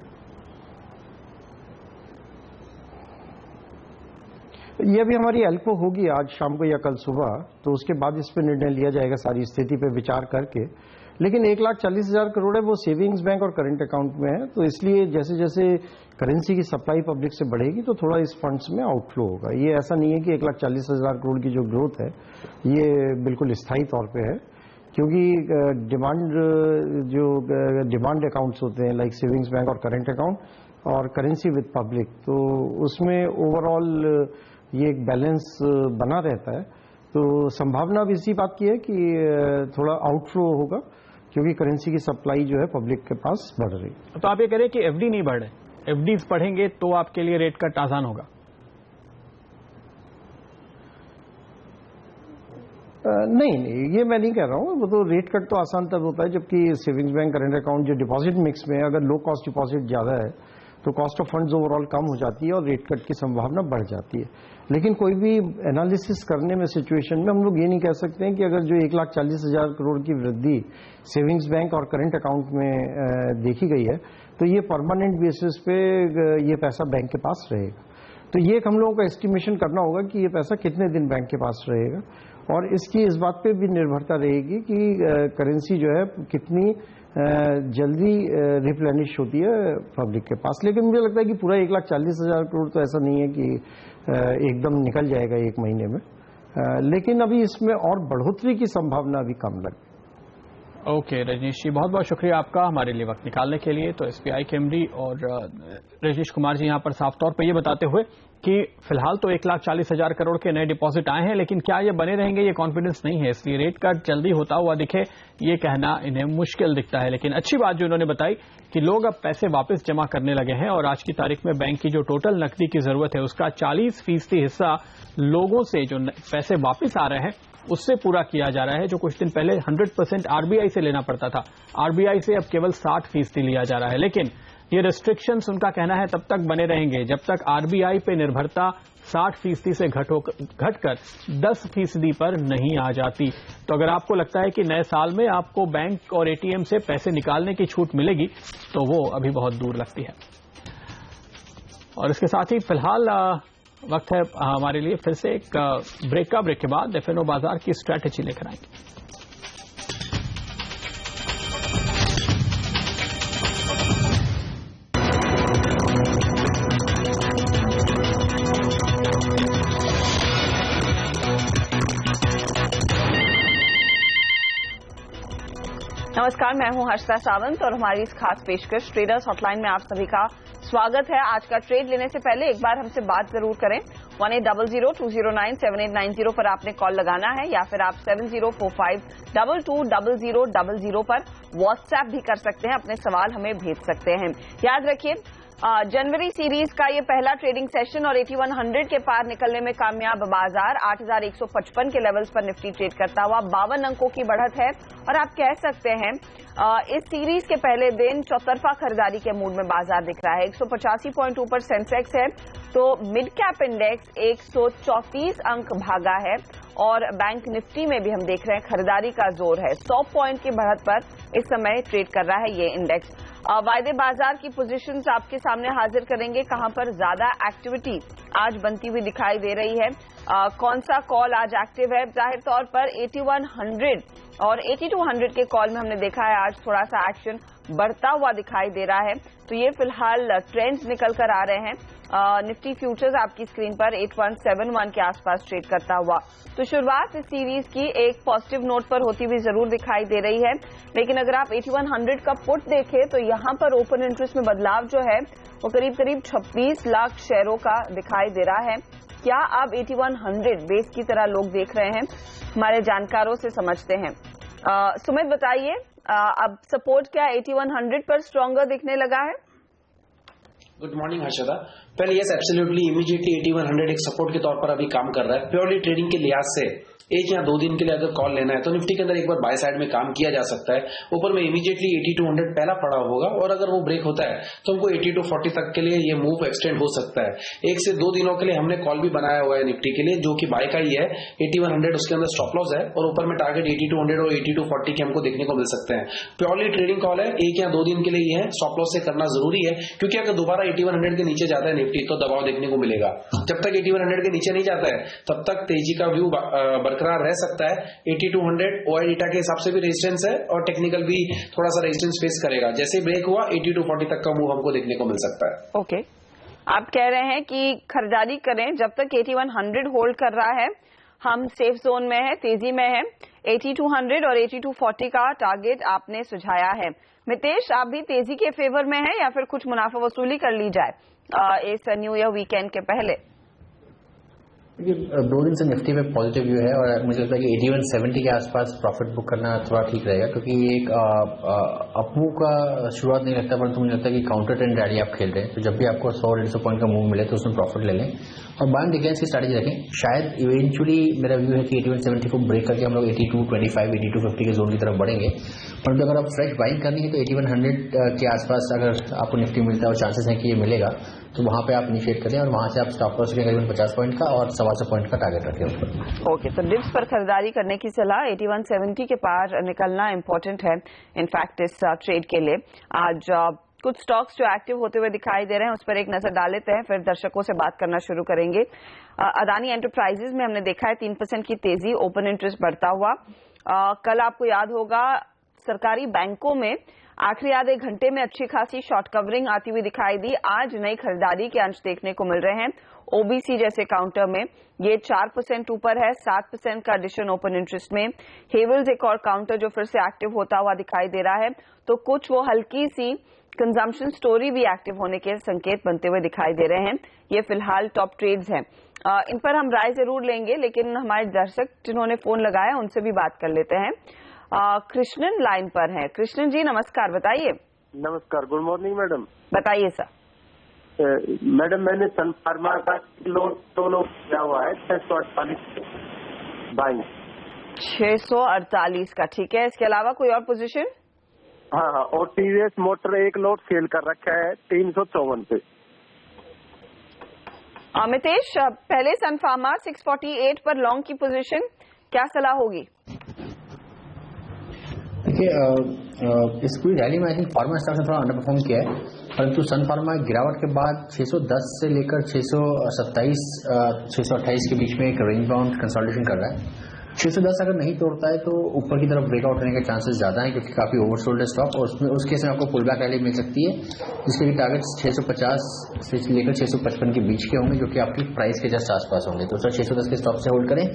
ये भी हमारी एल्को होगी आज शाम को या कल सुबह, तो उसके बाद इस पर निर्णय लिया जाएगा सारी स्थिति पे विचार करके। लेकिन 1,40,000 करोड़ है वो सेविंग्स बैंक और करंट अकाउंट में है, तो इसलिए जैसे जैसे करेंसी की सप्लाई पब्लिक से बढ़ेगी तो थोड़ा इस फंड्स में आउटफ्लो होगा। ये ऐसा नहीं है कि 1,40,000 करोड़ की जो ग्रोथ है ये बिल्कुल स्थायी तौर पे है, क्योंकि डिमांड अकाउंट्स होते हैं लाइक सेविंग्स बैंक और करंट अकाउंट और करेंसी विद पब्लिक, तो उसमें ओवरऑल ये एक बैलेंस बना रहता है। तो संभावना भी इसी बात की है कि थोड़ा आउटफ्लो होगा, क्योंकि करेंसी की सप्लाई जो है पब्लिक के पास बढ़ रही है। तो आप ये कह रहे हैं कि एफडी नहीं बढ़ रहे, एफडीज बढ़ेंगे तो आपके लिए रेट कट आसान होगा? नहीं, ये मैं नहीं कह रहा हूँ। वो तो रेट कट तो आसान तब होता है जबकि सेविंग्स बैंक करंट अकाउंट जो डिपॉजिट मिक्स में है, अगर लो कॉस्ट डिपॉजिट ज्यादा है तो कॉस्ट ऑफ फंड्स ओवरऑल कम हो जाती है और रेट कट की संभावना बढ़ जाती है। लेकिन कोई भी एनालिसिस करने में सिचुएशन में हम लोग ये नहीं कह सकते हैं कि अगर जो 1,40,000 करोड़ की वृद्धि सेविंग्स बैंक और करंट अकाउंट में देखी गई है तो ये परमानेंट बेसिस पे ये पैसा बैंक के पास रहेगा। तो ये एक हम लोगों को एस्टिमेशन करना होगा कि ये पैसा कितने दिन बैंक के पास रहेगा, और इसकी इस बात पे भी निर्भरता रहेगी कि करेंसी जो है कितनी जल्दी रिप्लेनिश होती है पब्लिक के पास। लेकिन मुझे लगता है कि पूरा 1,40,000 करोड़ तो ऐसा नहीं है कि एकदम निकल जाएगा एक महीने में, लेकिन अभी इसमें और बढ़ोतरी की संभावना अभी कम लगे। ओके रजनीश जी, बहुत बहुत शुक्रिया आपका हमारे लिए वक्त निकालने के लिए। तो एसबीआई के एमडी और रजनीश कुमार जी यहाँ पर साफ तौर पर ये बताते हुए कि फिलहाल तो 1,40,000 करोड़ के नए डिपॉजिट आए हैं, लेकिन क्या ये बने रहेंगे ये कॉन्फिडेंस नहीं है, इसलिए रेट कट जल्दी होता हुआ दिखे ये कहना इन्हें मुश्किल दिखता है। लेकिन अच्छी बात जो उन्होंने बताई कि लोग अब पैसे वापस जमा करने लगे हैं और आज की तारीख में बैंक की जो टोटल नकदी की जरूरत है उसका 40% हिस्सा लोगों से जो पैसे वापस आ रहे हैं उससे पूरा किया जा रहा है। जो कुछ दिन पहले 100% आरबीआई से लेना पड़ता था, आरबीआई से अब केवल 60% लिया जा रहा है। लेकिन ये रिस्ट्रिक्शंस उनका कहना है तब तक बने रहेंगे जब तक आरबीआई पे निर्भरता 60% से घटकर 10% पर नहीं आ जाती। तो अगर आपको लगता है कि नए साल में आपको बैंक और एटीएम से पैसे निकालने की छूट मिलेगी तो वो अभी बहुत दूर लगती है। और इसके साथ ही फिलहाल वक्त है हमारे लिए फिर से एक ब्रेक का। ब्रेक के बाद एफएनओ बाजार की स्ट्रैटेजी लेकर आएंगे। नमस्कार, मैं हूं हर्षिता सावंत और हमारी इस खास पेशकश ट्रेडर्स हॉटलाइन में आप सभी का स्वागत है। आज का ट्रेड लेने से पहले एक बार हमसे बात जरूर करें। 1800-209-7890 पर आपने कॉल लगाना है या फिर आप 7045220000 पर व्हाट्सएप भी कर सकते हैं, अपने सवाल हमें भेज सकते हैं। याद रखिए जनवरी सीरीज का ये पहला ट्रेडिंग सेशन और 8100 के पार निकलने में कामयाब बाजार 8155 के लेवल्स पर निफ्टी ट्रेड करता हुआ 52 अंकों की बढ़त है और आप कह सकते हैं इस सीरीज के पहले दिन चौतरफा खरीदारी के मूड में बाजार दिख रहा है। 185 पॉइंट ऊपर सेंसेक्स है तो मिड कैप इंडेक्स 134 अंक भागा है और बैंक निफ्टी में भी हम देख रहे हैं खरीदारी का जोर है। 100 पॉइंट की बढ़त पर इस समय ट्रेड कर रहा है ये इंडेक्स। वायदे बाजार की पोजीशंस आपके सामने हाजिर करेंगे, कहां पर ज्यादा एक्टिविटी आज बनती हुई दिखाई दे रही है, कौन सा कॉल आज एक्टिव है। जाहिर तौर पर 8100 और 8200 के कॉल में हमने देखा है आज थोड़ा सा एक्शन बढ़ता हुआ दिखाई दे रहा है। तो ये फिलहाल ट्रेंड्स निकल कर आ रहे हैं। निफ्टी फ्यूचर्स आपकी स्क्रीन पर 8171 के आसपास ट्रेड करता हुआ। तो शुरुआत इस सीरीज की एक पॉजिटिव नोट पर होती हुई जरूर दिखाई दे रही है, लेकिन अगर आप 8100 का पुट देखें तो यहां पर ओपन इंटरेस्ट में बदलाव जो है वो करीब 26 लाख शेयरों का दिखाई दे रहा है। क्या अब 8100 बेस की तरह लोग देख रहे हैं? हमारे जानकारों से समझते हैं। सुमित बताइए, अब सपोर्ट क्या 8100 पर स्ट्रॉन्गर दिखने लगा है? Good morning Harshada. पहले यस एब्सोल्युटली इमीडिएटली 8100 एक सपोर्ट के तौर पर अभी काम कर रहा है। प्योरली ट्रेडिंग के लिहाज से एक या दो दिन के लिए अगर कॉल लेना है तो निफ्टी के अंदर एक बार बाय साइड में काम किया जा सकता है। ऊपर में इमीडिएटली 8200 पहला पड़ा होगा और अगर वो ब्रेक होता है तो हमको 8240 तक के लिए ये मूव एक्सटेंड हो सकता है। एक से दो दिनों के लिए हमने कॉल भी बनाया हुआ है निफ्टी के लिए, जो कि बाय का ही है। 8100 उसके अंदर स्टॉप लॉस है और ऊपर में टारगेट 8200 और 8240 के हमको देखने को मिल सकते हैं। प्योरली ट्रेडिंग कॉल है, एक या दो दिन के लिए ये है। स्टॉप लॉस से करना जरूरी है क्योंकि अगर दोबारा 8100 के नीचे जाता है निफ्टी तो दबाव देखने को मिलेगा। जब तक 8100 के नीचे नहीं जाता है तब तक तेजी का व्यू बरकरार रह सकता है। 8200 ओआई डेटा के हिसाब से भी रेजिस्टेंस है और टेक्निकल भी थोड़ा सा रेजिस्टेंस फेस करेगा। जैसे ही ब्रेक हुआ 8240 तक का मूव हमको देखने को मिल सकता है। ओके, आप कह रहे हैं कि खरीदारी करें जब तक 8100 होल्ड कर रहा है, हम सेफ जोन में है, तेजी में है। 8200 और 8240 का टारगेट आपने सुझाया है। मितेश, आप भी तेजी के फेवर में है या फिर कुछ मुनाफा वसूली कर ली जाए इस न्यू ईयर वीकेंड के पहले? दो दिन से निफ्टी पे पॉजिटिव व्यू है और मुझे लगता है कि 8170 के आसपास प्रॉफिट बुक करना थोड़ा ठीक रहेगा, क्योंकि ये एक अपमूव का शुरुआत नहीं लगता, परंतु मुझे लगता है कि काउंटर ट्रेंड रैली आप खेल रहे हैं। तो जब भी आपको 100-150 पॉइंट का मूव मिले तो उसमें प्रॉफिट ले लें और बाइंग डिक्लाइंस की स्ट्रैटेजी रखें। शायद इवेंचुअली मेरा व्यू है कि 8170 को ब्रेक करके हम लोग 8225, 8250 के जोन की तरफ बढ़ेंगे। परंतु अगर आप फ्रेश बाइंग करनी है तो 8100 के आसपास अगर आपको निफ्टी मिलता है और चांसेस हैं कि ये मिलेगा तो वहां पे आप इनिशिएट करें और वहां से आप स्टॉप लॉस के करीबन 50 पॉइंट का और 125 पॉइंट का टारगेट रखें उस पर। ओके, तो डिप्स पर खरीदारी करने की सलाह। 8170 के पार निकलना इंपॉर्टेंट है इनफैक्ट इस ट्रेड के लिए। आज कुछ स्टॉक्स जो एक्टिव होते हुए दिखाई दे रहे हैं उस पर एक नजर डाल लेते हैं, फिर दर्शकों से बात करना शुरू करेंगे। अदानी एंटरप्राइजेज में हमने देखा है 3% की तेजी, ओपन इंटरेस्ट बढ़ता हुआ। कल आपको याद होगा सरकारी बैंकों में आखिरी आधे घंटे में अच्छी खासी शॉर्ट कवरिंग आती हुई दिखाई दी। आज नई खरीदारी के अंश देखने को मिल रहे हैं। ओबीसी जैसे काउंटर में ये 4% ऊपर है, 7% का एडिशन ओपन इंटरेस्ट में। हेवल्स एक और काउंटर जो फिर से एक्टिव होता हुआ दिखाई दे रहा है। तो कुछ वो हल्की सी कंजम्पशन स्टोरी भी एक्टिव होने के संकेत बनते हुए दिखाई दे रहे हैं। ये फिलहाल टॉप ट्रेड्स हैं। इन पर हम राय जरूर लेंगे, लेकिन हमारे दर्शक जिन्होंने फोन लगाया उनसे भी बात कर लेते हैं। कृष्णन लाइन पर हैं। कृष्णन जी नमस्कार, बताइए। नमस्कार, गुड मॉर्निंग मैडम। बताइए सर। मैडम मैंने सन फार्मा का लोन दोनों किया हुआ है 648 बाइंग। 648 का, ठीक है। इसके अलावा कोई और पोजीशन? हाँ, और टीवीएस मोटर एक लोट सेल कर रखा है 354 पे। अमितेश, पहले सन फार्मा 648 पर लॉन्ग की पोजीशन, क्या सलाह होगी? देखिए इस पूरी रैली में आई थिंक फार्मा स्टॉक ने थोड़ा अंडर परफॉर्म किया है, परंतु सन फार्मा गिरावट के बाद 610 से लेकर 627 628 के बीच में एक रेंज बाउंड कंसोलिडेशन कर रहा है। 610 अगर नहीं तोड़ता है तो ऊपर की तरफ ब्रेकआउट होने के चांसेस ज्यादा हैं, क्योंकि काफी ओवरसोल्ड है स्टॉक और उसमें उस केस में आपको पुल बैक रैली मिल सकती है, जिसके भी टारगेट 650 से लेकर 655 के बीच के होंगे, जो कि आपकी प्राइस के जस्ट आसपास होंगे। तो सर 610 के स्टॉप से होल्ड करें,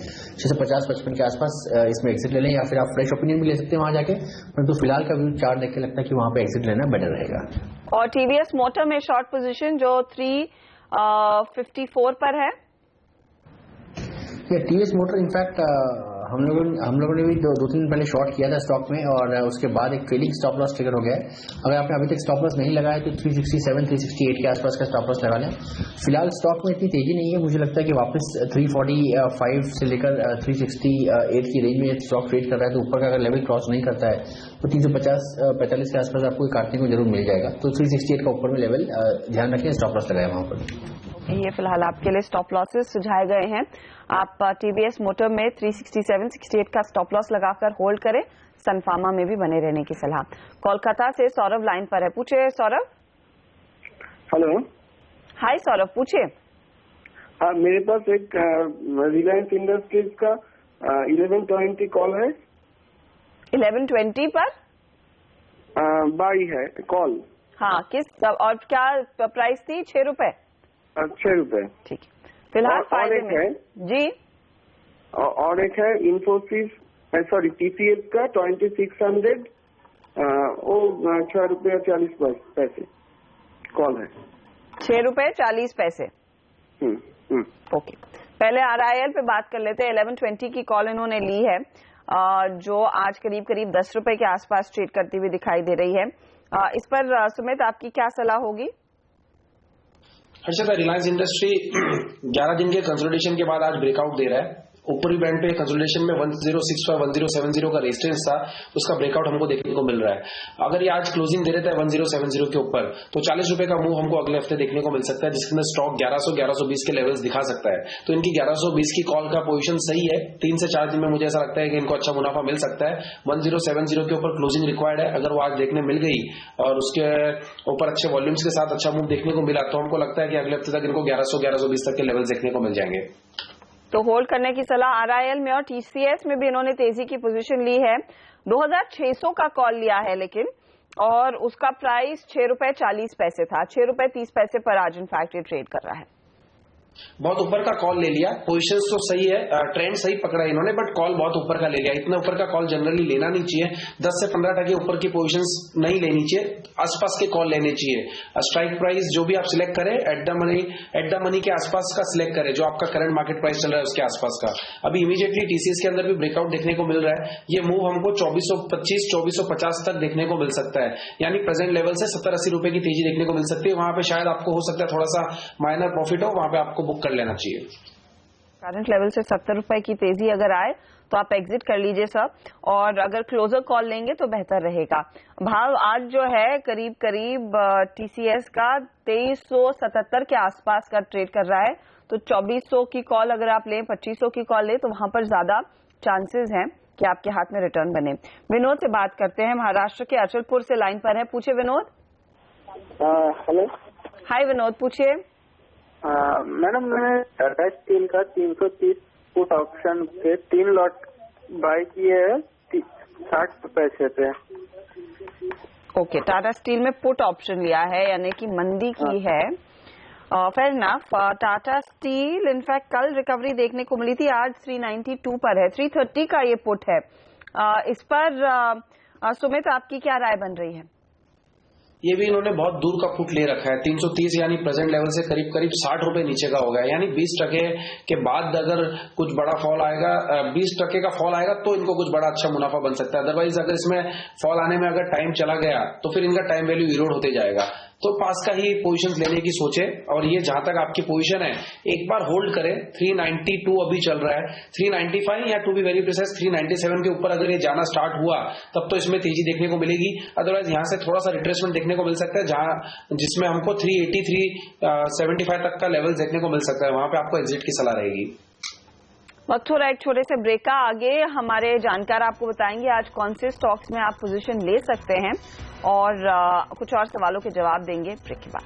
650-55 के आसपास इसमें एग्जिट ले लें, या फिर आप फ्रेश ओपिनियन भी ले सकते हैं वहां जाके, परंतु फिलहाल का व्यू चार्ट देख के लगता है कि वहां पे एग्जिट लेना बेटर रहेगा। और टीवीएस मोटर में शॉर्ट पोजीशन जो 354 पर है। टीवीएस मोटर इनफैक्ट हम लोगों ने भी दो तीन पहले शॉर्ट किया था स्टॉक में और उसके बाद एक ट्रेडिंग स्टॉप लॉस ट्रिगर हो गया है। अगर आपने अभी तक स्टॉप लॉस नहीं लगाया तो 367-368 के आसपास का स्टॉप लॉस लगा लें। फिलहाल स्टॉक में इतनी तेजी नहीं है, मुझे लगता है कि वापस 345 से लेकर 368 की रेंज में स्टॉक ट्रेड कर रहा है, तो ऊपर का अगर लेवल क्रॉस नहीं करता है तो 350-45 के आसपास आपको काटने को जरूर मिल जाएगा। तो 368 का ऊपर में लेवल ध्यान रखें, स्टॉप लॉस लगाए वहां पर। ये फिलहाल आपके लिए स्टॉप लॉसेस सुझाए गए हैं। आप टीवीएस मोटर में 367-68 का स्टॉप लॉस लगाकर होल्ड करें। सन फार्मा में भी बने रहने की सलाह। कोलकाता से सौरभ लाइन पर है, पूछिए सौरभ। हेलो, हाय सौरभ, पूछिए। हाँ, मेरे पास एक रिलायंस इंडस्ट्रीज का 1120 कॉल है। 1120 पर बाई है कॉल। हाँ, किस और क्या प्राइस थी? 6 रुपए। 6 रुपए, ठीक है। फिलहाल फायदे में है जी। और एक है इन्फोसिस, सॉरी टीसीएस का 2600 वो 6 रुपये 40 पैसे कॉल है। 6 रुपए 40 पैसे। ओके, पहले आरआईएल पे बात कर लेते हैं। 1120 की कॉल इन्होंने ली है, जो आज करीब करीब 10 रुपए के आसपास ट्रेड करती हुई दिखाई दे रही है। इस पर सुमित आपकी क्या सलाह होगी? हर्षद, रिलायंस इंडस्ट्री 11 दिन के कंसोलिडेशन के बाद आज ब्रेकआउट दे रहा है। ऊपरी बैंड पे कंसोलिडेशन में 1065 1070 का रेजिस्टेंस था, उसका ब्रेकआउट हमको देखने को मिल रहा है। अगर ये आज क्लोजिंग दे देता है 1070 के ऊपर तो 40 रुपए का मूव हमको अगले हफ्ते देखने को मिल सकता है, जिसके अंदर स्टॉक 1100-1120 के लेवल्स दिखा सकता है। तो इनकी 1120 की कॉल का पोजीशन सही है। 3 से 4 दिन में मुझे ऐसा लगता है कि इनको अच्छा मुनाफा मिल सकता है। 1070 के ऊपर क्लोजिंग रिक्वायर्ड है। अगर वो आज देखने मिल गई और उसके ऊपर अच्छे वॉल्यूम्स के साथ अच्छा मूव देखने को मिला तो हमको लगता है कि अगले हफ्ते तक इनको 1100-1120 तक के लेवल्स देखने को मिल जाएंगे। तो होल्ड करने की सलाह RIL में और TCS में भी इन्होंने तेजी की पोजीशन ली है। 2600 का कॉल लिया है लेकिन, और उसका प्राइस ₹6.40 था। ₹6.30 पर आज इनफैक्ट ये ट्रेड कर रहा है। बहुत ऊपर का कॉल ले लिया। पोजीशंस तो सही है, ट्रेंड सही पकड़ा है इन्होंने, बट कॉल बहुत ऊपर का ले लिया। इतना ऊपर का कॉल जनरली लेना नहीं चाहिए। 10 से 15% ऊपर की पोजीशंस नहीं लेनी चाहिए, आसपास के कॉल लेने चाहिए। स्ट्राइक प्राइस जो भी आप सिलेक्ट करें एट द मनी के आसपास का सिलेक्ट करें, जो आपका करंट मार्केट प्राइस चल रहा है उसके आसपास का। अभी इमीडिएटली TCS के अंदर भी ब्रेकआउट देखने को मिल रहा है। ये मूव हमको 2425-2450 तक देखने को मिल सकता है, यानी प्रेजेंट लेवल से 70-80 रुपए की तेजी देखने को मिल सकती है। वहां पे शायद आपको हो सकता है थोड़ा सा माइनर प्रॉफिट हो, वहां पे आपको बुक कर लेना चाहिए। करंट लेवल से 70 रुपए की तेजी अगर आए तो आप एग्जिट कर लीजिए सर, और अगर क्लोजर कॉल लेंगे तो बेहतर रहेगा। भाव आज जो है करीब TCS का 2377 के आसपास का ट्रेड कर रहा है। तो 2400 की कॉल अगर आप लें, 2500 की कॉल लें तो वहां पर ज्यादा चांसेस हैं कि आपके हाथ में रिटर्न बने। विनोद से बात करते हैं, महाराष्ट्र के अचलपुर से लाइन पर है। पूछिए विनोद। हेलो, हाय विनोद, पूछिए। मैडम, मैंने टाटा स्टील का 330 पुट ऑप्शन पे 3 लॉट बाय किए हैं 60 पैसे पे। ओके, टाटा स्टील में पुट ऑप्शन लिया है, यानी कि मंदी की है। Fair enough. Tata steel in fact कल रिकवरी देखने को मिली थी, आज 392 पर है। 330 का ये पुट है। इस पर सुमित आपकी क्या राय बन रही है? ये भी इन्होंने बहुत दूर का पुट ले रखा है। 330 यानी प्रेजेंट लेवल से करीब 60 रुपए नीचे का हो गया, यानी 20% के बाद अगर कुछ बड़ा फॉल आएगा, 20% का फॉल आएगा तो इनको कुछ बड़ा अच्छा मुनाफा बन सकता है। अदरवाइज अगर इसमें फॉल आने में अगर टाइम चला गया तो फिर इनका टाइम वैल्यू इरोड होते जाएगा। तो पास का ही पोजीशन लेने की सोचे, और ये जहां तक आपकी पोजीशन है एक बार होल्ड करें। 392 अभी चल रहा है, 395 या टू बी वेरी प्रिसाइज 397 के ऊपर अगर ये जाना स्टार्ट हुआ तब तो इसमें तेजी देखने को मिलेगी। अदरवाइज यहां से थोड़ा सा रिट्रेसमेंट देखने को मिल सकता है, जहां जिसमें हमको 380-375 तक का लेवल देखने को मिल सकता है। वहां पे आपको एग्जिट की सलाह रहेगी। वक्त हो रहा है एक छोटे से ब्रेक का। आगे हमारे जानकार आपको बताएंगे आज कौन से स्टॉक्स में आप पोजीशन ले सकते हैं, और कुछ और सवालों के जवाब देंगे ब्रेक के बाद।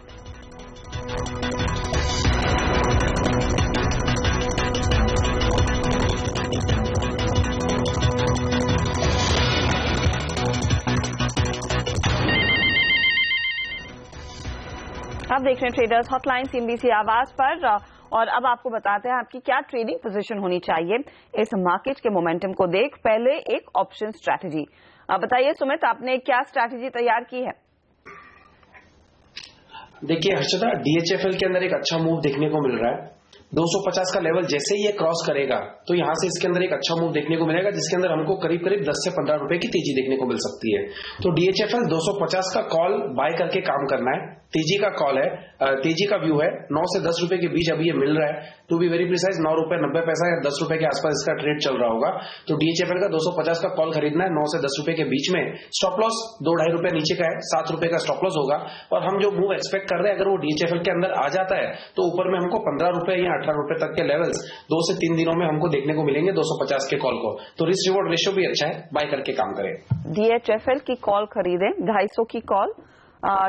आप देख रहे हैं ट्रेडर्स हॉटलाइन CNBC आवाज पर, और अब आपको बताते हैं आपकी क्या ट्रेडिंग पोजीशन होनी चाहिए इस मार्केट के मोमेंटम को देख। पहले एक ऑप्शन स्ट्रैटेजी। बताइए सुमित, आपने क्या स्ट्रैटेजी तैयार की है? देखिए हर्षदा, DHFL के अंदर एक अच्छा मूव देखने को मिल रहा है। 250 का लेवल जैसे ही ये क्रॉस करेगा तो यहां से इसके अंदर एक अच्छा मूव देखने को मिलेगा, जिसके अंदर हमको करीब 10 से 15 रुपए की तेजी देखने को मिल सकती है। तो DHFL 250 का कॉल बाय करके काम करना है। तेजी का कॉल है, तेजी का व्यू है। 9 से 10 रुपए के बीच अभी ये मिल रहा है। टू बी वेरी प्रिसाइज 9 रुपए 90 पैसा या 10 रुपए के आसपास इसका ट्रेड चल रहा होगा। तो DHFL का 250 का कॉल खरीदना है 9 से 10 रुपए के बीच में। स्टॉप लॉस 2-2.5 रुपए नीचे का है, 7 रुपए का स्टॉप लॉस होगा। और हम जो मूव एक्सपेक्ट कर रहे हैं अगर वो DHFL के अंदर आ जाता है तो ऊपर में हमको 15 रुपए या 18 रुपए तक के लेवल्स 2 से 3 दिनों में हमको देखने को मिलेंगे 250 के कॉल को। तो रिस्क रिवॉर्ड रेशियो भी अच्छा है, बाय करके काम करें। DHFL की कॉल खरीदें, 250 की कॉल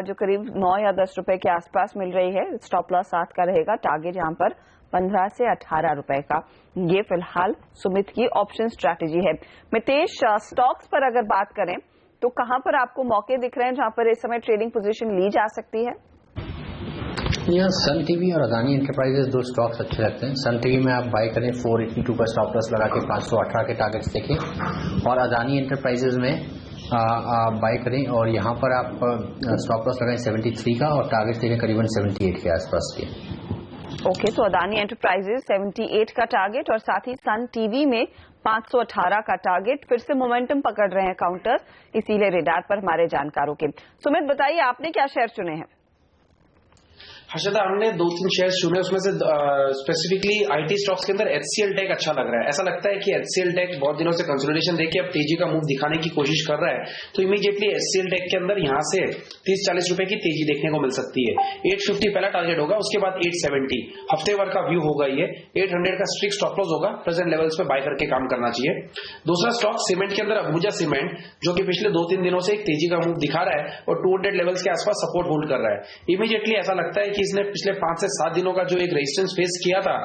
जो करीब 9 या 10 रुपए के आसपास मिल रही है। स्टॉप लॉस 7 का रहेगा, टारगेट यहां पर 15 से 18 रुपए का। ये फिलहाल सुमित की ऑप्शन स्ट्रैटेजी है। मितेश, स्टॉक्स पर अगर बात करें तो कहां पर आपको मौके दिख रहे हैं जहां पर इस समय ट्रेडिंग पोजीशन ली जा सकती है? यहाँ सन टीवी और अदानी एंटरप्राइजेस 2 स्टॉक्स अच्छे लगते हैं। सन टीवी में आप बाय करें 482 का स्टॉप लॉस लगा के 518 के टारगेट्स देखें, और अदानी एंटरप्राइजेस में बाय करें और यहाँ पर आप स्टॉप लॉस लगाएं 73 का और टारगेट देखें करीबन 78 के आसपास के। ओके, तो अदानी एंटरप्राइजेस 78 का टारगेट और साथ ही सन टीवी में 518 का टारगेट। फिर से मोमेंटम पकड़ रहे हैं काउंटर, इसीलिए रेडार पर हमारे जानकारों के। सुमित बताइए, आपने क्या शेयर चुने हैं? हर्षदा, हमने 2-3 शेयर्स चुने, उसमें से स्पेसिफिकली आईटी स्टॉक्स के अंदर HCL टेक अच्छा लग रहा है। ऐसा लगता है कि HCL टेक बहुत दिनों से कंसोलिडेशन देके अब तेजी का मूव दिखाने की कोशिश कर रहा है, तो इमीडिएटली HCL टेक के अंदर यहां से 30-40 रुपए की तेजी देखने को मिल सकती है। 850 पहला टारगेट होगा, उसके बाद 870 हफ्ते भर का व्यू होगा। ये 800 का स्ट्रिक्ट स्टॉप लॉस होगा, प्रेजेंट लेवल्स पे बाय करके काम करना चाहिए। दूसरा स्टॉक सीमेंट के अंदर अंबुजा सीमेंट, जो कि पिछले 2-3 दिनों से एक तेजी का मूव दिखा रहा है और 200 लेवल्स के आसपास सपोर्ट होल्ड कर रहा है। इमीडिएटली ऐसा लगता है कि इसने पिछले 5 से 7 दिनों का जो एक रेजिस्टेंस फेस किया था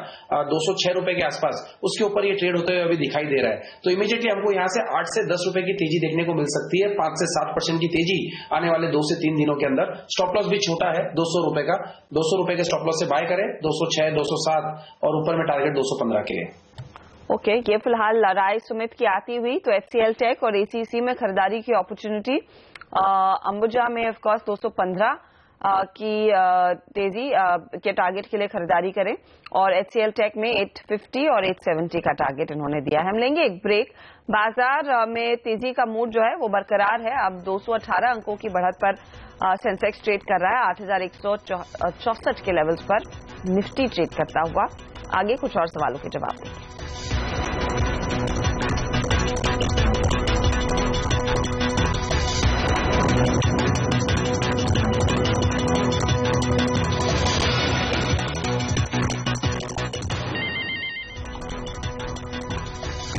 206 रुपए के आसपास, उसके ऊपर ये ट्रेड होते हुए अभी दिखाई दे रहा है। तो इमीडिएटली हमको यहां से 8 से 10 रुपए की तेजी देखने को मिल सकती है। 5 से 7% की तेजी आने वाले 2 से 3 दिनों के अंदर। स्टॉप लॉस भी छोटा है 200 रुपए का, 200 रुपए के स्टॉप लॉस से बाय करें, 206, 207 और ऊपर में टारगेट 215 के लिए। ओके, ये फिलहाल राय सुमित की आती हुई। तो HCL टेक और ACC में खरीदारी की अपॉर्चुनिटी, अंबुजा में ऑफ कोर्स 215 की तेजी के टारगेट के लिए खरीदारी करें और HCL टेक में 850 और 870 का टारगेट इन्होंने दिया है। हम लेंगे एक ब्रेक। बाजार में तेजी का मूड जो है वो बरकरार है। अब 218 अंकों की बढ़त पर सेंसेक्स ट्रेड कर रहा है। 8164 के लेवल्स पर निफ्टी ट्रेड करता हुआ। आगे कुछ और सवालों के जवाब देंगे।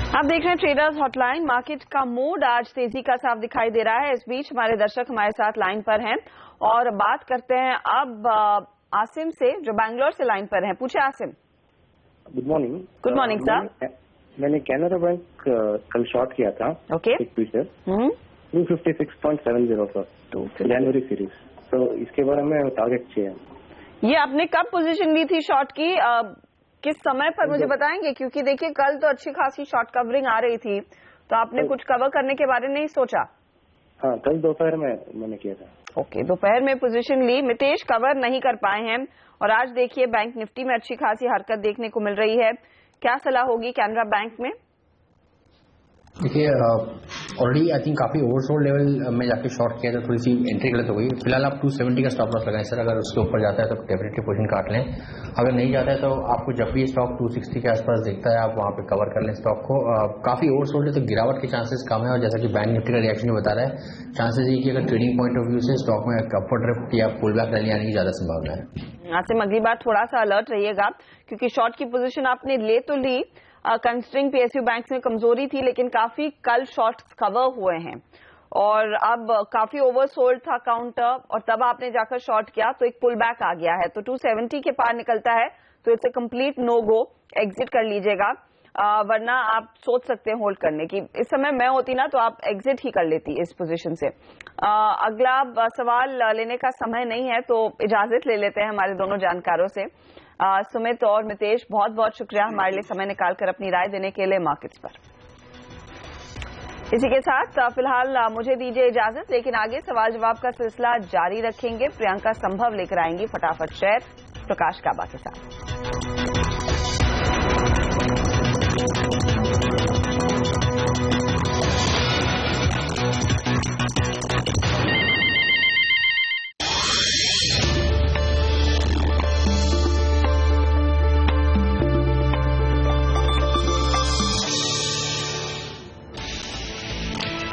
आप देख रहे हैं ट्रेडर्स हॉटलाइन। मार्केट का मूड आज तेजी का साफ दिखाई दे रहा है। इस बीच हमारे दर्शक हमारे साथ लाइन पर हैं और बात करते हैं अब आसिम से, जो बैंगलोर से लाइन पर हैं। पूछे Asim. Good morning. Good morning sir. मैंने कैनरा बैंक कल शॉर्ट किया था। ओके। एक फ्यूचर 256.70 पर जनवरी सीरीज, तो इसके बारे में टारगेट चाहिए। ये आपने कब पोजीशन ली थी शॉर्ट की, किस समय पर मुझे बताएंगे? क्योंकि देखिए कल तो अच्छी खासी शॉर्ट कवरिंग आ रही थी, तो आपने कुछ कवर करने के बारे में नहीं सोचा? हाँ, कल दोपहर में मैंने किया था। ओके, दोपहर में पोजीशन ली। मितेश कवर नहीं कर पाए हैं और आज देखिए बैंक निफ्टी में अच्छी खासी हरकत देखने को मिल रही है। क्या सलाह होगी कैनरा बैंक में? देखिए ऑलरेडी आई थिंक काफी ओवरसोल्ड लेवल में जाके शॉर्ट किया तो थोड़ी सी एंट्री गलत हो गई। फिलहाल आप 270 का स्टॉप लॉस लगाएं सर। अगर उसके ऊपर जाता है तो डेफिनेटली पोजीशन काट लें। अगर नहीं जाता है तो आपको जब भी स्टॉक 260 के आसपास दिखता है आप वहां पे कवर कर लें स्टॉक को। काफी ओवरसोल्ड है तो गिरावट के चांसेस कम है और जैसा कि बैंक निफ्टी का रिएक्शन बता रहा है, चांसेस ये कि अगर ट्रेडिंग पॉइंट ऑफ व्यू से स्टॉक में अपवर्ड ड्रिफ्ट या पुल बैक रैली आने की ज्यादा संभावना है। आसिम, अगली बार थोड़ा सा अलर्ट रहिएगा क्योंकि शॉर्ट की पोजीशन आपने ले तो ली, कंसिडरिंग PSU बैंक्स में कमजोरी थी, लेकिन काफी कल शॉर्ट्स कवर हुए हैं और अब काफी ओवरसोल्ड था काउंटर और तब आपने जाकर शॉर्ट किया तो एक पुल बैक आ गया है। तो 270 के पार निकलता है तो it's a complete no go, exit कर लीजिएगा, वरना आप सोच सकते हैं होल्ड करने की। इस समय मैं होती ना तो आप एग्जिट ही कर लेती इस पोजीशन से। अगला सवाल लेने का समय नहीं है तो इजाजत ले लेते हैं हमारे दोनों जानकारों से। सुमित और मितेश, बहुत बहुत शुक्रिया हमारे लिए समय निकालकर अपनी राय देने के लिए मार्केट्स पर। इसी के साथ फिलहाल मुझे दीजिए इजाजत, लेकिन आगे सवाल जवाब का सिलसिला जारी रखेंगे। प्रियंका संभव लेकर आएंगी फटाफट शेयर प्रकाश काबा के साथ।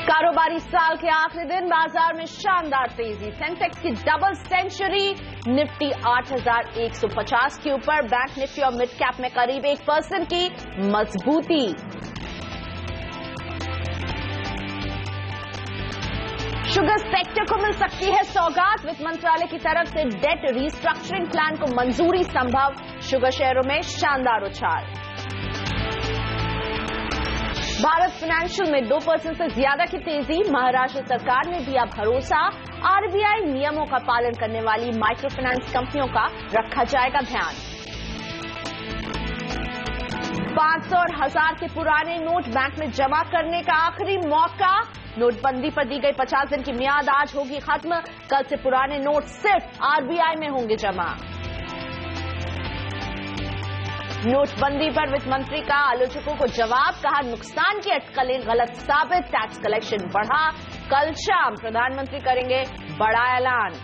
कारोबारी साल के आखिरी दिन बाजार में शानदार तेजी। सेंसेक्स की डबल सेंचुरी, निफ्टी 8150 के ऊपर, बैंक निफ्टी और मिड कैप में करीब 1% की मजबूती। शुगर सेक्टर को मिल सकती है सौगात, वित्त मंत्रालय की तरफ से डेट रीस्ट्रक्चरिंग प्लान को मंजूरी संभव, शुगर शेयरों में शानदार उछाल। भारत फाइनेंशियल में 2% से ज्यादा की तेजी, महाराष्ट्र सरकार ने दिया भरोसा, RBI नियमों का पालन करने वाली माइक्रो फाइनेंस कंपनियों का रखा जाएगा ध्यान। 500 और 1000 के पुराने नोट बैंक में जमा करने का आखिरी मौका, नोटबंदी पर दी गई 50 दिन की मियाद आज होगी खत्म, कल से पुराने नोट सिर्फ RBI में होंगे जमा। नोटबंदी पर वित्त मंत्री का आलोचकों को जवाब, कहा नुकसान की अटकलें गलत साबित, टैक्स कलेक्शन बढ़ा, कल शाम प्रधानमंत्री करेंगे बड़ा ऐलान।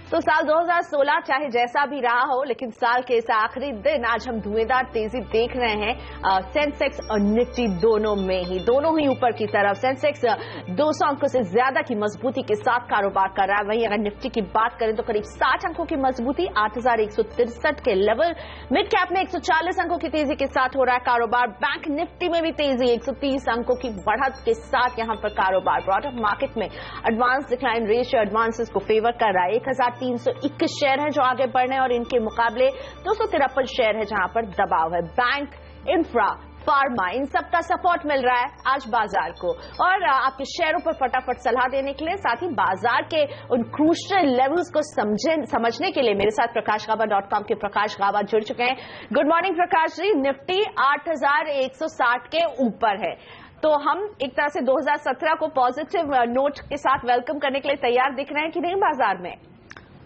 तो साल 2016 चाहे जैसा भी रहा हो, लेकिन साल के इस आखिरी दिन आज हम धुएंधार तेजी देख रहे हैं सेंसेक्स और निफ्टी दोनों ही ऊपर की तरफ। सेंसेक्स 200 अंकों से ज्यादा की मजबूती के साथ कारोबार कर रहा है। वहीं अगर निफ्टी की बात करें तो करीब 60 अंकों की मजबूती, 8,163 के लेवल। मिड कैप में 140 अंकों की तेजी के साथ हो रहा है कारोबार। बैंक निफ्टी में भी तेजी, 130 अंकों की बढ़त के साथ यहां पर कारोबार। ब्रॉडअप मार्केट में एडवांस डिक्लाइन रेशियो एडवांसेस को फेवर कर रहा है। 1,321 शेयर हैं जो आगे बढ़ रहे हैं और इनके मुकाबले 253 शेयर है जहां पर दबाव है। बैंक, इंफ्रा, फार्मा, इन सब का सपोर्ट मिल रहा है आज बाजार को। और आपके शेयरों पर फटाफट सलाह देने के लिए, साथ ही बाजार के उन क्रूशियल लेवल्स को समझने के लिए मेरे साथ प्रकाशगाबा.com के प्रकाश गाबा जुड़ चुके हैं। Good morning Prakash ji. Nifty 8,160 के ऊपर है, तो हम एक तरह से 2017 को पॉजिटिव नोट के साथ वेलकम करने के लिए तैयार दिख रहे हैं कि नहीं बाजार में?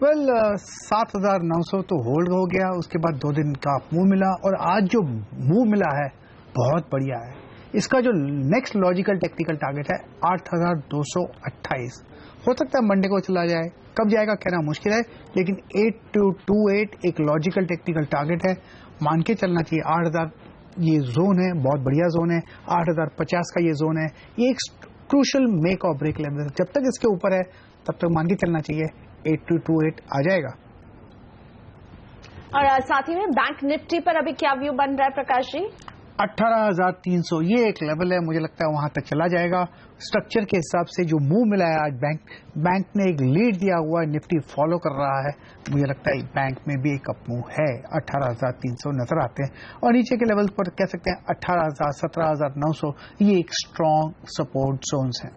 7,900 तो होल्ड हो गया, उसके बाद 2 दिन का मूव मिला और आज जो मूव मिला है बहुत बढ़िया है। इसका जो नेक्स्ट लॉजिकल टेक्निकल टारगेट है 8,228, हो सकता है मंडे को चला जाए, कब जाएगा कहना मुश्किल है, लेकिन 8,228 एक लॉजिकल टेक्निकल टारगेट है, मान के चलना चाहिए। 8,000 ये जोन है, बहुत बढ़िया जोन है। 8,050 का ये जोन है, ये एक क्रूशियल मेक और ब्रेक लेवल है। जब तक इसके ऊपर है तब तक मान के चलना चाहिए 8,228 आ जाएगा। और साथ ही में बैंक निफ्टी पर अभी क्या व्यू बन रहा है प्रकाश जी? 18,300 ये एक लेवल है, मुझे लगता है वहां तक चला जाएगा। स्ट्रक्चर के हिसाब से जो मूव मिला है आज बैंक ने एक लीड दिया हुआ है, निफ्टी फॉलो कर रहा है, मुझे लगता है बैंक में भी एक अप मूव है। 18,300 नजर आते हैं और नीचे के लेवल पर कह सकते हैं 18,000, 17,900 ये एक स्ट्रॉन्ग सपोर्ट जोन्स हैं।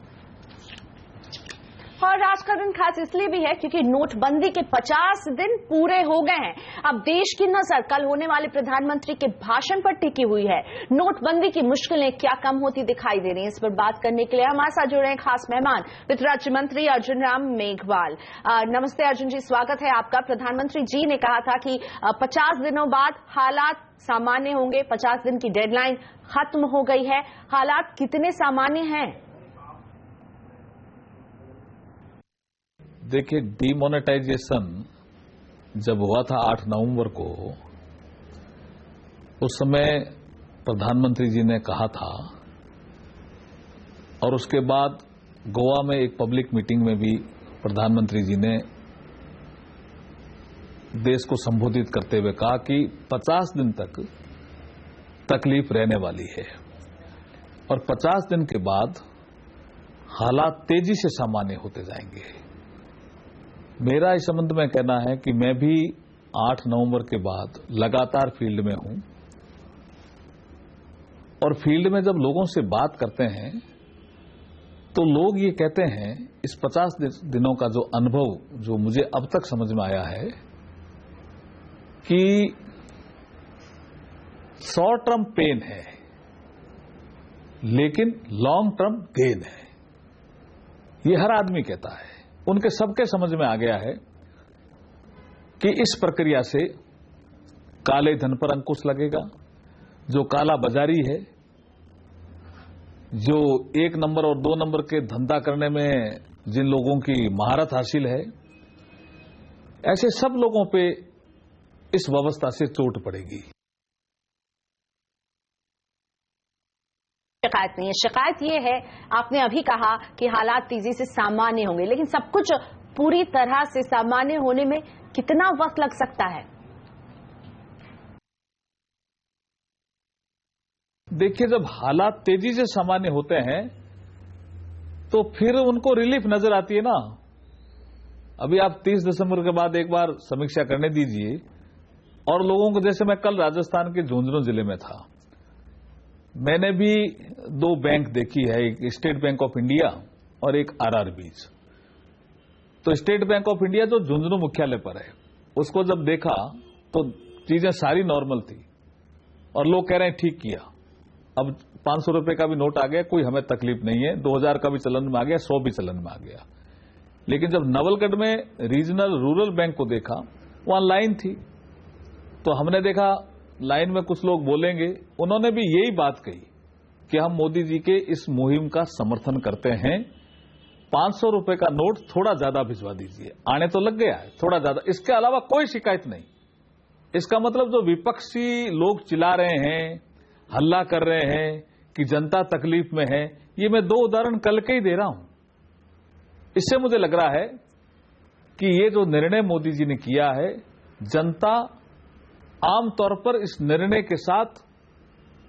और आज का दिन खास इसलिए भी है क्योंकि नोटबंदी के 50 दिन पूरे हो गए हैं। अब देश की नजर कल होने वाले प्रधानमंत्री के भाषण पर टिकी हुई है। नोटबंदी की मुश्किलें क्या कम होती दिखाई दे रही हैं, इस पर बात करने के लिए हमारे साथ जुड़े हैं खास मेहमान वित्त राज्य मंत्री अर्जुन राम मेघवाल। नमस्ते अर्जुन जी, स्वागत है आपका। प्रधानमंत्री जी ने कहा था कि 50 दिनों बाद हालात सामान्य होंगे। 50 दिन की डेडलाइन खत्म हो गई है, हालात कितने सामान्य हैं? देखिए, डीमोनेटाइजेशन जब हुआ था 8 नवंबर को, उस समय प्रधानमंत्री जी ने कहा था और उसके बाद गोवा में एक पब्लिक मीटिंग में भी प्रधानमंत्री जी ने देश को संबोधित करते हुए कहा कि 50 दिन तक तकलीफ रहने वाली है और 50 दिन के बाद हालात तेजी से सामान्य होते जाएंगे। मेरा इस संबंध में कहना है कि मैं भी 8 नवंबर के बाद लगातार फील्ड में हूं और फील्ड में जब लोगों से बात करते हैं तो लोग ये कहते हैं, इस 50 दिनों का जो अनुभव जो मुझे अब तक समझ में आया है कि शॉर्ट टर्म पेन है लेकिन लॉन्ग टर्म गेन है। ये हर आदमी कहता है, उनके सबके समझ में आ गया है कि इस प्रक्रिया से काले धन पर अंकुश लगेगा। जो काला बाजारी है, जो 1 नंबर और 2 नंबर के धंधा करने में जिन लोगों की महारत हासिल है, ऐसे सब लोगों पे इस व्यवस्था से चोट पड़ेगी। शिकायत नहीं है, शिकायत ये है, आपने अभी कहा कि हालात तेजी से सामान्य होंगे, लेकिन सब कुछ पूरी तरह से सामान्य होने में कितना वक्त लग सकता है? देखिए, जब हालात तेजी से सामान्य होते हैं तो फिर उनको रिलीफ नजर आती है ना। अभी आप 30 दिसंबर के बाद एक बार समीक्षा करने दीजिए और लोगों को, जैसे मैं कल राजस्थान के झुंझुनू जिले में था, मैंने भी 2 बैंक देखी है, एक स्टेट बैंक ऑफ इंडिया और एक RRBs। तो स्टेट बैंक ऑफ इंडिया जो झुंझुनू मुख्यालय पर है, उसको जब देखा तो चीजें सारी नॉर्मल थी और लोग कह रहे हैं ठीक किया। अब 500 रुपए का भी नोट आ गया, कोई हमें तकलीफ नहीं है। 2000 का भी चलन में आ गया, 100 भी चलन में आ गया। लेकिन जब नवलगढ़ में रीजनल रूरल बैंक को देखा, वहां लाइन थी, तो हमने देखा लाइन में कुछ लोग बोलेंगे, उन्होंने भी यही बात कही कि हम मोदी जी के इस मुहिम का समर्थन करते हैं 500 रुपए का नोट थोड़ा ज्यादा भिजवा दीजिए, आने तो लग गया है थोड़ा ज्यादा, इसके अलावा कोई शिकायत नहीं। इसका मतलब जो विपक्षी लोग चिल्ला रहे हैं, हल्ला कर रहे हैं कि जनता तकलीफ में है, ये मैं 2 उदाहरण कल के ही दे रहा हूं। इससे मुझे लग रहा है कि ये जो निर्णय मोदी जी ने किया है, जनता आमतौर पर इस निर्णय के साथ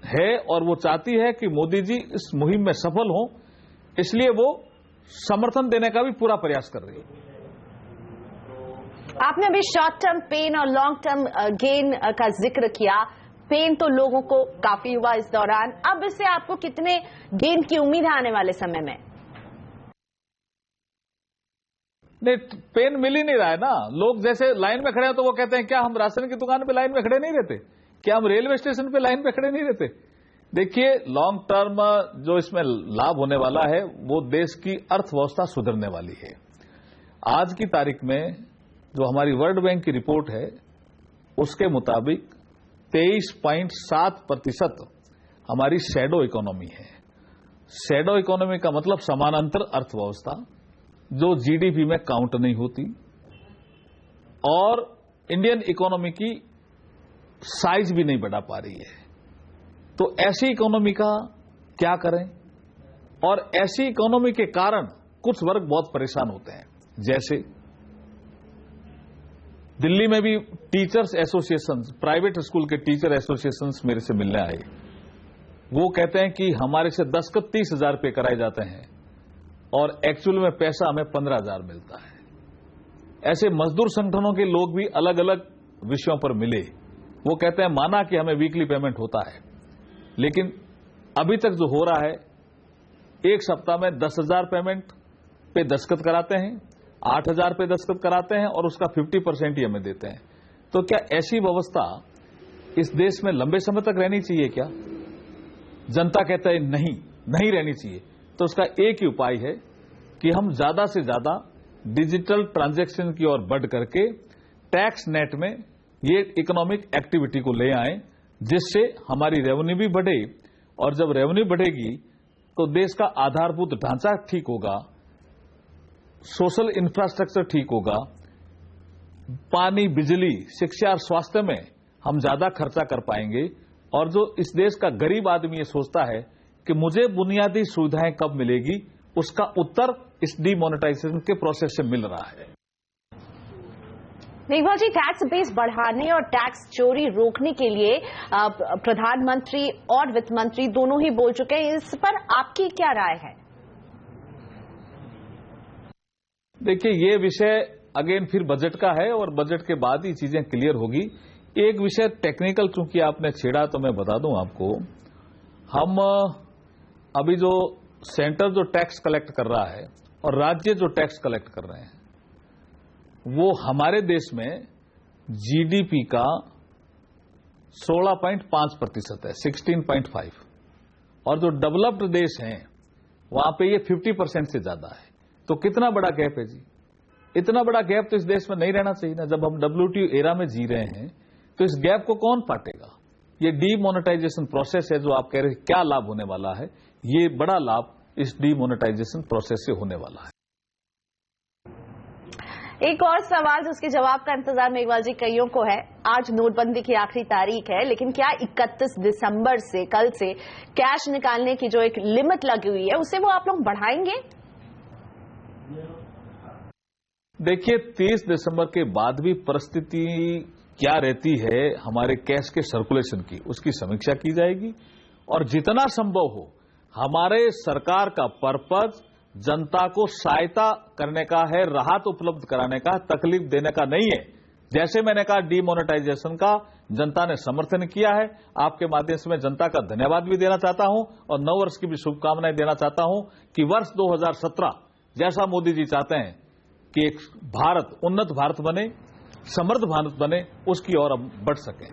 है और वो चाहती है कि मोदी जी इस मुहिम में सफल हों, इसलिए वो समर्थन देने का भी पूरा प्रयास कर रही है। आपने अभी शॉर्ट टर्म पेन और लॉन्ग टर्म गेन का जिक्र किया। पेन तो लोगों को काफी हुआ इस दौरान, अब इससे आपको कितने गेन की उम्मीद है आने वाले समय में? नहीं, पेन मिल ही नहीं रहा है ना। लोग जैसे लाइन में खड़े हैं तो वो कहते हैं क्या हम राशन की दुकान पे लाइन में खड़े नहीं रहते, क्या हम रेलवे स्टेशन पे लाइन पे खड़े नहीं रहते। देखिए, लॉन्ग टर्म जो इसमें लाभ होने वाला है वो देश की अर्थव्यवस्था सुधरने वाली है। आज की तारीख में जो हमारी वर्ल्ड बैंक की रिपोर्ट है उसके मुताबिक 23.7% हमारी शैडो इकोनॉमी है। शैडो इकोनॉमी का मतलब समानांतर अर्थव्यवस्था जो जीडीपी में काउंट नहीं होती और इंडियन इकोनॉमी की साइज भी नहीं बढ़ा पा रही है। तो ऐसी इकोनॉमी का क्या करें, और ऐसी इकोनॉमी के कारण कुछ वर्ग बहुत परेशान होते हैं। जैसे दिल्ली में भी टीचर्स एसोसिएशन, प्राइवेट स्कूल के टीचर एसोसिएशन मेरे से मिलने आए। वो कहते हैं कि हमारे से 10 का 30,000 रुपये कराए जाते हैं और एक्चुअल में पैसा हमें 15,000 मिलता है। ऐसे मजदूर संगठनों के लोग भी अलग अलग विषयों पर मिले। वो कहते हैं माना कि हमें वीकली पेमेंट होता है, लेकिन अभी तक जो हो रहा है, एक सप्ताह में 10,000 पेमेंट पे दस्तखत कराते हैं, 8,000 पे दस्तखत कराते हैं और उसका 50% ही हमें देते हैं। तो क्या ऐसी व्यवस्था इस देश में लंबे समय तक रहनी चाहिए क्या? जनता कहता है नहीं रहनी चाहिए। तो उसका एक ही उपाय है कि हम ज्यादा से ज्यादा डिजिटल ट्रांजैक्शन की ओर बढ़ करके टैक्स नेट में ये इकोनॉमिक एक्टिविटी को ले आएं, जिससे हमारी रेवेन्यू भी बढ़े, और जब रेवेन्यू बढ़ेगी तो देश का आधारभूत ढांचा ठीक होगा, सोशल इंफ्रास्ट्रक्चर ठीक होगा, पानी, बिजली, शिक्षा और स्वास्थ्य में हम ज्यादा खर्चा कर पाएंगे। और जो इस देश का गरीब आदमी ये सोचता है कि मुझे बुनियादी सुविधाएं कब मिलेगी, उसका उत्तर इस डीमोनेटाइजेशन के प्रोसेस से मिल रहा है। मेघवाल जी, टैक्स बेस बढ़ाने और टैक्स चोरी रोकने के लिए प्रधानमंत्री और वित्त मंत्री दोनों ही बोल चुके हैं, इस पर आपकी क्या राय है? देखिए, ये विषय अगेन फिर बजट का है और बजट के बाद ही चीजें क्लियर होगी। एक विषय टेक्निकल चूंकि आपने छेड़ा तो मैं बता दूं आपको, हम अभी जो सेंटर जो टैक्स कलेक्ट कर रहा है और राज्य जो टैक्स कलेक्ट कर रहे हैं, वो हमारे देश में जीडीपी का 16.5% है, 16.5, और जो डेवलप्ड देश हैं वहां पे ये 50% से ज्यादा है। तो कितना बड़ा गैप है जी? इतना बड़ा गैप तो इस देश में नहीं रहना चाहिए ना। जब हम WTO एरा में जी रहे हैं तो इस गैप को कौन पाटेगा? ये डीमोनेटाइजेशन प्रोसेस है जो आप कह रहे हैं क्या लाभ होने वाला है, ये बड़ा लाभ इस डीमोनेटाइजेशन प्रोसेस से होने वाला है। एक और सवाल जिसके जवाब का इंतजार मेघवाल जी कईयों को है। आज नोटबंदी की आखिरी तारीख है, लेकिन क्या 31 दिसंबर से, कल से कैश निकालने की जो एक लिमिट लगी हुई है उसे वो आप लोग बढ़ाएंगे? देखिए, 30 दिसंबर के बाद भी परिस्थिति क्या रहती है हमारे कैश के सर्कुलेशन की, उसकी समीक्षा की जाएगी और जितना संभव हो हमारे सरकार का पर्पज जनता को सहायता करने का है, राहत उपलब्ध कराने का, तकलीफ देने का नहीं है। जैसे मैंने कहा, डीमोनेटाइजेशन का जनता ने समर्थन किया है। आपके माध्यम से मैं जनता का धन्यवाद भी देना चाहता हूं और नव वर्ष की भी शुभकामनाएं देना चाहता हूं कि वर्ष 2017 जैसा मोदी जी चाहते हैं कि एक भारत, उन्नत भारत बने, समृद्ध भारत बने, उसकी ओर हम बढ़ सकें।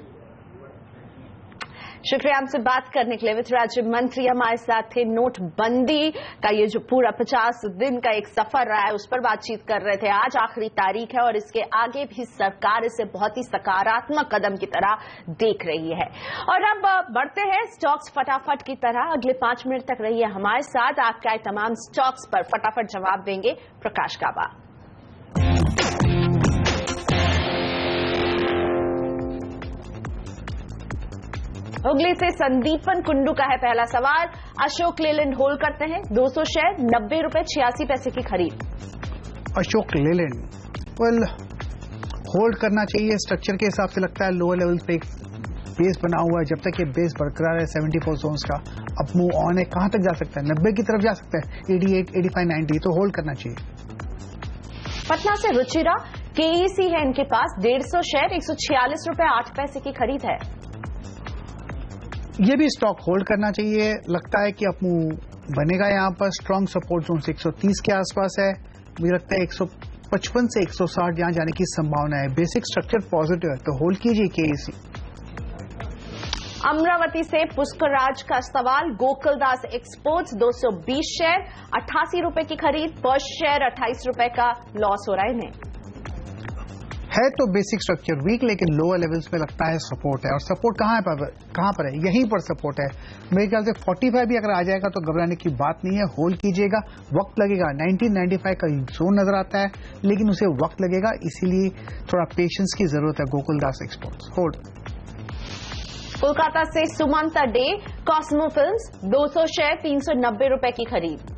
शुक्रिया हमसे बात करने के लिए। वित्त राज्य मंत्री हमारे साथ थे। नोटबंदी का ये जो पूरा 50 दिन का एक सफर रहा है उस पर बातचीत कर रहे थे। आज आखिरी तारीख है और इसके आगे भी सरकार इसे बहुत ही सकारात्मक कदम की तरह देख रही है। और अब बढ़ते हैं स्टॉक्स फटाफट की तरह। अगले 5 मिनट तक रहिए हमारे साथ। आपके तमाम स्टॉक्स पर फटाफट जवाब देंगे प्रकाश काबा। हुगली से संदीपन कुंडू का है पहला सवाल। अशोक लेलैंड होल्ड करते हैं 200 शेयर 90 रुपए 86 पैसे की खरीद। अशोक लेलैंड होल्ड करना चाहिए। स्ट्रक्चर के हिसाब से लगता है लोअर लेवल पे एक बेस बना हुआ है। जब तक ये बेस बरकरार है 74 जोन्स का, अब मूव ऑन है। कहां तक जा सकता है? 90 की तरफ जा सकता है, 88, 85, 90, तो होल्ड करना चाहिए। पटना से रुचिरा केईसी है इनके पास 150 शेयर 146 रुपए 8 पैसे की खरीद है। ये भी स्टॉक होल्ड करना चाहिए। लगता है कि अपमू बनेगा। यहां पर स्ट्रांग सपोर्ट जोन 130 के आसपास है। मुझे लगता है 155 से 160 यहां जाने की संभावना है। बेसिक स्ट्रक्चर पॉजिटिव है तो होल्ड कीजिए केईसी। अमरावती से पुष्कराज का सवाल। गोकुलदास एक्सपोर्ट्स 220 शेयर 88 रुपए की खरीद। पर शेयर 28 रुपए का लॉस हो रहा है इन्हें। है तो बेसिक स्ट्रक्चर वीक, लेकिन लोअर लेवल्स में लगता है सपोर्ट है। और सपोर्ट कहां पर है? यहीं पर सपोर्ट है। मेरे ख्याल से 45 भी अगर आ जाएगा तो घबराने की बात नहीं है। होल्ड कीजिएगा, वक्त लगेगा। 1995 का जोन नजर आता है लेकिन उसे वक्त लगेगा, इसीलिए थोड़ा पेशेंस की जरूरत है। Gokuldas exports hold. कोलकाता से Sumanta De Cosmo films 200 share 390 रुपए की खरीद।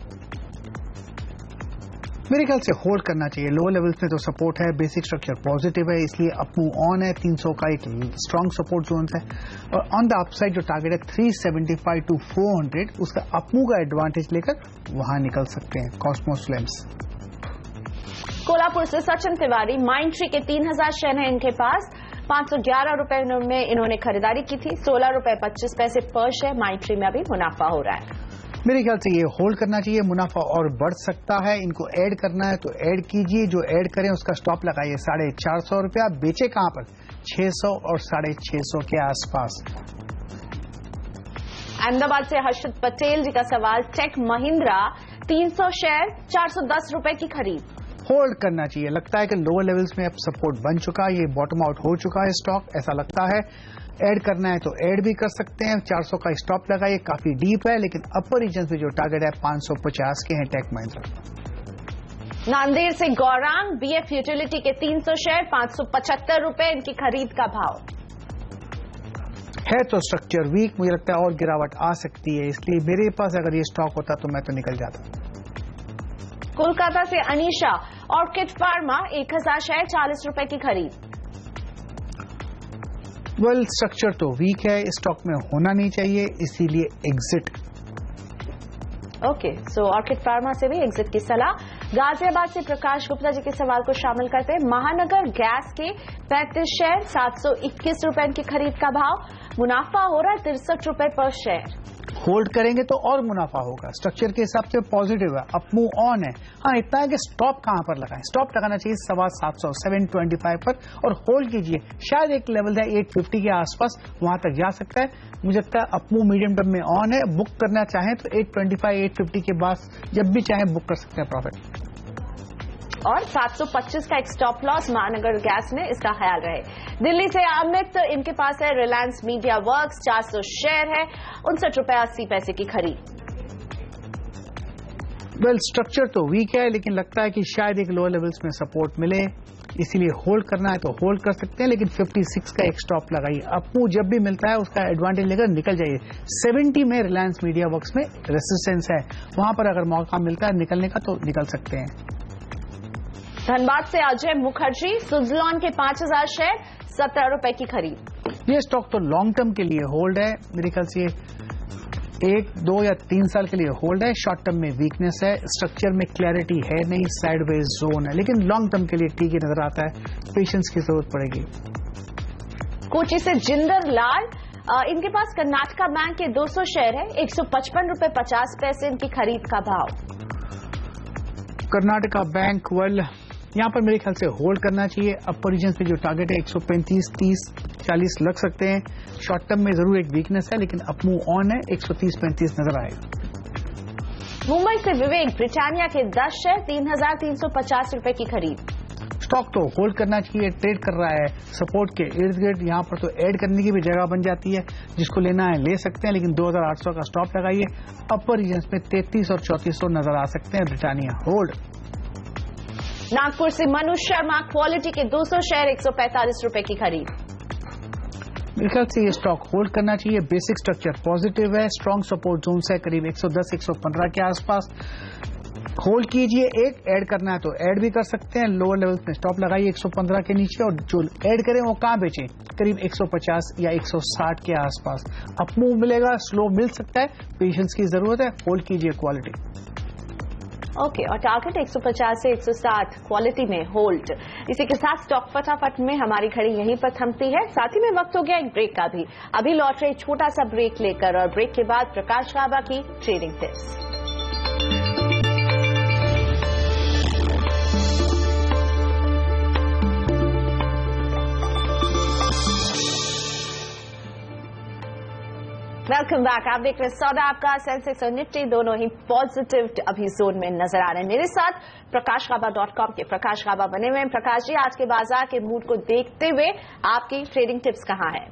मेरे ख्याल से होल्ड करना चाहिए। लोअर लेवल्स में तो सपोर्ट है, बेसिक स्ट्रक्चर पॉजिटिव है, इसलिए अपमूव ऑन है। 300 का एक स्ट्रांग सपोर्ट जोन है और ऑन द अपसाइड जो टारगेट है 375 टू 400, उसका अपमूव का एडवांटेज लेकर वहां निकल सकते हैं। Cosmos films. कोल्हापुर से सचिन तिवारी माइंडट्री के 3000 शेयर हैं इनके पास। 511 रुपए में इन्होंने खरीदारी की थी। 16 रुपए 25 पैसे पर शेयर माइंडट्री में अभी मुनाफा हो रहा है। मेरे ख्याल से ये होल्ड करना चाहिए। मुनाफा और बढ़ सकता है। इनको ऐड करना है तो ऐड कीजिए। जो ऐड करें उसका स्टॉप लगाइए 450 रुपया। बेचे कहां पर? 600 और 650 के आसपास। अहमदाबाद से हर्षित पटेल जी का सवाल। टेक महिंद्रा 300 शेयर 410 रुपए की खरीद। होल्ड करना चाहिए। लगता है कि लोअर लेवल्स में अब सपोर्ट बन चुका है। ये बॉटम आउट हो चुका है स्टॉक, ऐसा लगता है। ऐड करना है तो ऐड भी कर सकते हैं। 400 का स्टॉप लगाइए। काफी डीप है लेकिन अपर रीजन में जो टारगेट है 550 के हैं टेक महिंद्रा। नांदेड़ से गौरांग बीएफ यूटिलिटी के 300 शेयर 575 रुपए इनकी खरीद का भाव है। तो स्ट्रक्चर वीक, मुझे लगता है और गिरावट आ सकती है, इसलिए मेरे पास अगर ये स्टॉक होता तो मैं तो निकल जाता। कोलकाता से अनीशा ऑर्किड फार्मा 1000 शेयर 40 रुपए की खरीद। वेल स्ट्रक्चर तो वीक है, स्टॉक में होना नहीं चाहिए, इसीलिए एग्जिट। ओके, सो ऑर्किड फार्मा से भी एग्जिट की सलाह। गाजियाबाद से प्रकाश गुप्ता जी के सवाल को शामिल करते हैं। महानगर गैस के 35 शेयर 721 रुपए की खरीद का भाव। मुनाफा हो रहा है 63 रुपए पर शेयर। होल्ड करेंगे तो और मुनाफा होगा। स्ट्रक्चर के हिसाब से पॉजिटिव है, अपमूव ऑन है। हाँ, इतना है कि स्टॉप कहां पर लगाएं? स्टॉप लगाना चाहिए 725 725 पर और होल्ड कीजिए। शायद एक लेवल है 850 के आसपास, वहां तक जा सकता है। मुझे लगता है अपमूव मीडियम टर्म में ऑन है। बुक करना चाहें तो 825 850 के बाद जब भी चाहें बुक कर सकते हैं प्रॉफिट। और 725 का एक स्टॉप लॉस महानगर गैस में, इसका ख्याल रहे। दिल्ली से अमित इनके पास है रिलायंस मीडिया वर्क्स 400 शेयर है 59 रुपए 80 पैसे की खरीद। वेल स्ट्रक्चर तो वीक है लेकिन लगता है कि शायद एक लोअर लेवल्स में सपोर्ट मिले, इसीलिए होल्ड करना है तो होल्ड कर सकते हैं, लेकिन 56 का एक स्टॉप लगाइए। अपमूव जब भी मिलता है उसका एडवांटेज लेकर निकल जाइए। 70 में रिलायंस मीडिया वर्क्स में रेसिस्टेंस है, वहां पर अगर मौका मिलता है निकलने का तो निकल सकते हैं। धनबाद से अजय मुखर्जी सुजलॉन के 5000 शेयर 17 रुपए की खरीद। ये स्टॉक तो लॉन्ग टर्म के लिए होल्ड है। मेरे ख्याल से 1, 2 या 3 साल के लिए होल्ड है। शॉर्ट टर्म में वीकनेस है, स्ट्रक्चर में क्लैरिटी है नहीं, साइडवेज जोन है, लेकिन लॉन्ग टर्म के लिए ठीक ही नजर आता है। पेशेंस की जरूरत पड़ेगी। कोची से जिंदर लाल इनके पास कर्नाटका बैंक के 200 शेयर है 155 रुपए 50 पैसे इनकी खरीद का भाव। कर्नाटका बैंक वेल यहाँ पर मेरे ख्याल से होल्ड करना चाहिए। अपर रीजन पे जो टारगेट है 135-30 140 लग सकते हैं। शॉर्ट टर्म में जरूर एक वीकनेस है, लेकिन अप मूव ऑन है, 130-135 नजर आएगा। मुंबई से विवेक, ब्रिटानिया के 10 शेयर 3,350 रुपए की खरीद। स्टॉक तो होल्ड करना चाहिए, ट्रेड कर रहा है सपोर्ट के इर्द गिर्द, यहां पर तो ऐड करने की भी जगह बन जाती है। जिसको लेना है ले सकते हैं, लेकिन 2,800 का स्टॉप लगाइए। अपर रीजन में 33 और 3400 नजर आ सकते हैं। Britannia hold. नागपुर से मनु शर्मा, क्वालिटी के 200 शेयर 145 रुपए की खरीद। मेरे ख्याल से ये स्टॉक होल्ड करना चाहिए। बेसिक स्ट्रक्चर पॉजिटिव है, स्ट्रॉन्ग सपोर्ट जोन है करीब 110-115 के आसपास। होल्ड कीजिए, एक ऐड करना है तो ऐड भी कर सकते हैं। लोअर लेवल में स्टॉप लगाइए 115 के नीचे, और जो ऐड करें वो कहां बेचें, करीब 150 या 160 के आसपास। अप मूव मिलेगा, स्लो मिल सकता है, पेशेंस की जरूरत है। होल्ड कीजिए क्वालिटी। ओके, और टारगेट 150 से 160 क्वालिटी में होल्ड। इसी के साथ स्टॉक फटाफट में हमारी घड़ी यहीं पर थमती है। साथ ही में वक्त हो गया एक ब्रेक का भी। अभी लौट रहे छोटा सा ब्रेक लेकर, और ब्रेक के बाद प्रकाश गाबा की ट्रेडिंग टिप्स। Welcome back. आप देख रहे हैं सौदा आपका। सेंसेक्स और निफ्टी दोनों ही पॉजिटिव अभी जोन में नजर आ रहे हैं। मेरे साथ प्रकाशगाबा.com के प्रकाश गाबा बने हुए हैं। प्रकाश जी, आज के बाजार के मूड को देखते हुए आपकी ट्रेडिंग टिप्स कहां है?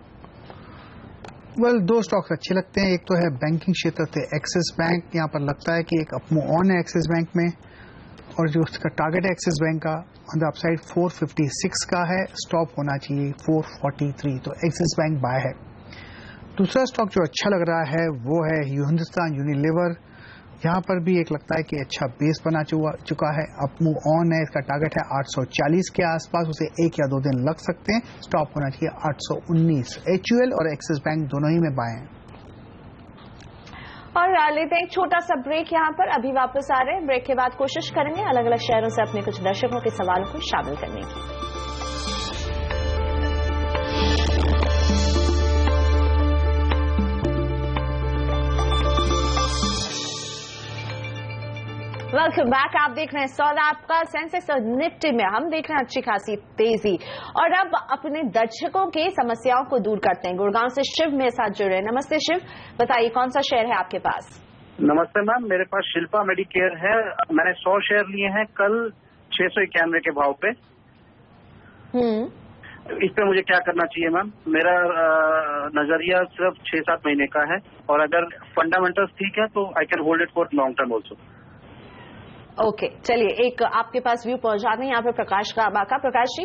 दो स्टॉक्स अच्छे लगते हैं। एक तो है बैंकिंग क्षेत्र से एक्सिस बैंक, यहां पर लगता है कि एक अप मूव ऑन है एक्सिस बैंक में, और जो उसका टारगेट है एक्सिस बैंक का ऑन द अपसाइड 456 का है। स्टॉप होना चाहिए 443, तो एक्सिस बैंक बाय है। दूसरा स्टॉक जो अच्छा लग रहा है वो है हिंदुस्तान यूनिलीवर। यहां पर भी एक लगता है कि अच्छा बेस बना चुका है, अप मूव ऑन है। इसका टारगेट है 840 के आसपास, उसे 1 या 2 दिन लग सकते हैं। स्टॉप होना चाहिए 819। HUL और एक्सिस बैंक दोनों ही में बाय हैं। और लेते हैं एक छोटा सा ब्रेक यहां पर। अभी वापस आ रहे हैं। ब्रेक के बाद कोशिश करेंगे अलग अलग शहरों से अपने कुछ दर्शकों के सवालों को शामिल करने की। Welcome back. आप देख रहे हैं सौदा आपका। सेंसेक्स और निफ्टी में हम देख रहे हैं अच्छी खासी तेजी। और अब अपने दर्शकों की समस्याओं को दूर करते हैं। गुड़गांव से शिव मेरे साथ जुड़े हैं। नमस्ते शिव, बताइए कौन सा शेयर है आपके पास? नमस्ते मैम, मेरे पास शिल्पा मेडिकेयर है। मैंने 100 शेयर लिए हैं कल 691 के भाव पे। इस पे मुझे क्या करना चाहिए मैम? मेरा नजरिया सिर्फ 6-7 महीने का है, और अगर फंडामेंटल्स ठीक है तो I can hold it for long term also. Okay, चलिए एक आपके पास व्यू पहुंचा दें यहाँ पे प्रकाश गाबा का। प्रकाश जी,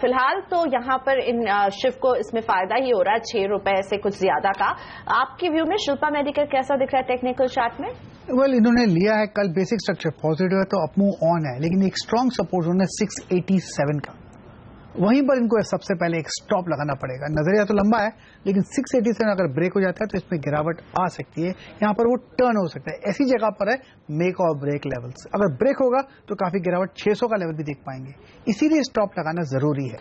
फिलहाल तो यहाँ पर इन शिव को इसमें फायदा ही हो रहा है 6 रुपए से कुछ ज्यादा का। आपके व्यू में शिल्पा मेडिकेयर कैसा दिख रहा है टेक्निकल चार्ट में? इन्होंने लिया है कल बेसिक स्ट्रक्चर पॉजिटिव है तो अप मूव ऑन है, लेकिन एक स्ट्रॉन्ग सपोर्ट जोन है 687 का। वहीं पर इनको सबसे पहले एक स्टॉप लगाना पड़ेगा। नजरिया तो लंबा है, लेकिन 687 अगर ब्रेक हो जाता है तो इसमें गिरावट आ सकती है। यहां पर वो टर्न हो सकता है। ऐसी जगह पर है मेक और ब्रेक लेवल्स। अगर ब्रेक होगा तो काफी गिरावट 600 का लेवल भी देख पाएंगे, इसीलिए स्टॉप लगाना जरूरी है।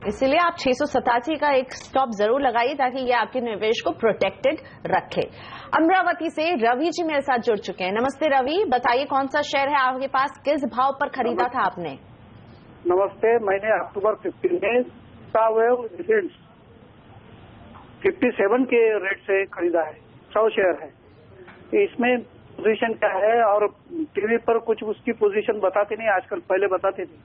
इसीलिए आप 687 का एक स्टॉप जरूर लगाइए ताकि ये आपके निवेश को प्रोटेक्टेड रखे। अमरावती से रवि जी मेरे साथ जुड़ चुके हैं। नमस्ते रवि, बताइए कौन सा शेयर है आपके पास, किस भाव पर खरीदा था आपने? नमस्ते, मैंने अक्टूबर 15 में सावेव डिफेंस 57 के रेट से खरीदा है। 100 शेयर है। इसमें पोजीशन क्या है? और टीवी पर कुछ उसकी पोजीशन बताते नहीं आजकल, पहले बताते थे।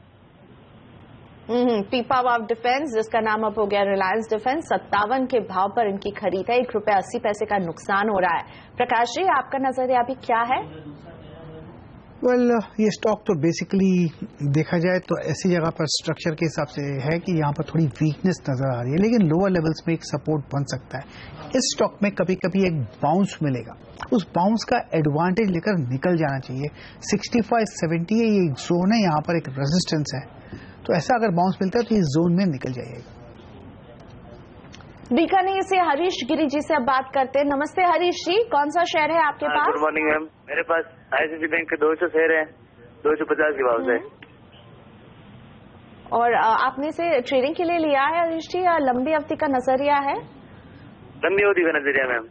पीपावाव डिफेंस, जिसका नाम अब हो गया रिलायंस डिफेंस, 57 के भाव पर इनकी खरीद है। ₹1.80 का नुकसान हो रहा है। प्रकाश जी, आपका नजरिया अभी क्या है? ये स्टॉक तो बेसिकली देखा जाए तो ऐसी जगह पर स्ट्रक्चर के हिसाब से है कि यहाँ पर थोड़ी वीकनेस नजर आ रही है, लेकिन लोअर लेवल्स में एक सपोर्ट बन सकता है। इस स्टॉक में कभी कभी एक बाउंस मिलेगा, उस बाउंस का एडवांटेज लेकर निकल जाना चाहिए। 65-70 ये एक जोन है, यहाँ पर एक रेजिस्टेंस है, तो ऐसा अगर बाउंस मिलता है तो इस जोन में निकल जाइएगा। बीकानेर से हरीश गिरी जी से अब बात करते हैं। नमस्ते हरीश जी, कौन सा शेयर है आपके पास? गुड मॉर्निंग मैम, मेरे पास ICICI बैंक के 200 शेयर है 250 के भाव से। और आपने इसे ट्रेडिंग के लिए लिया है हरीश जी, या लंबी अवधि का नजरिया है? लंबी अवधि का नजरिया मैम।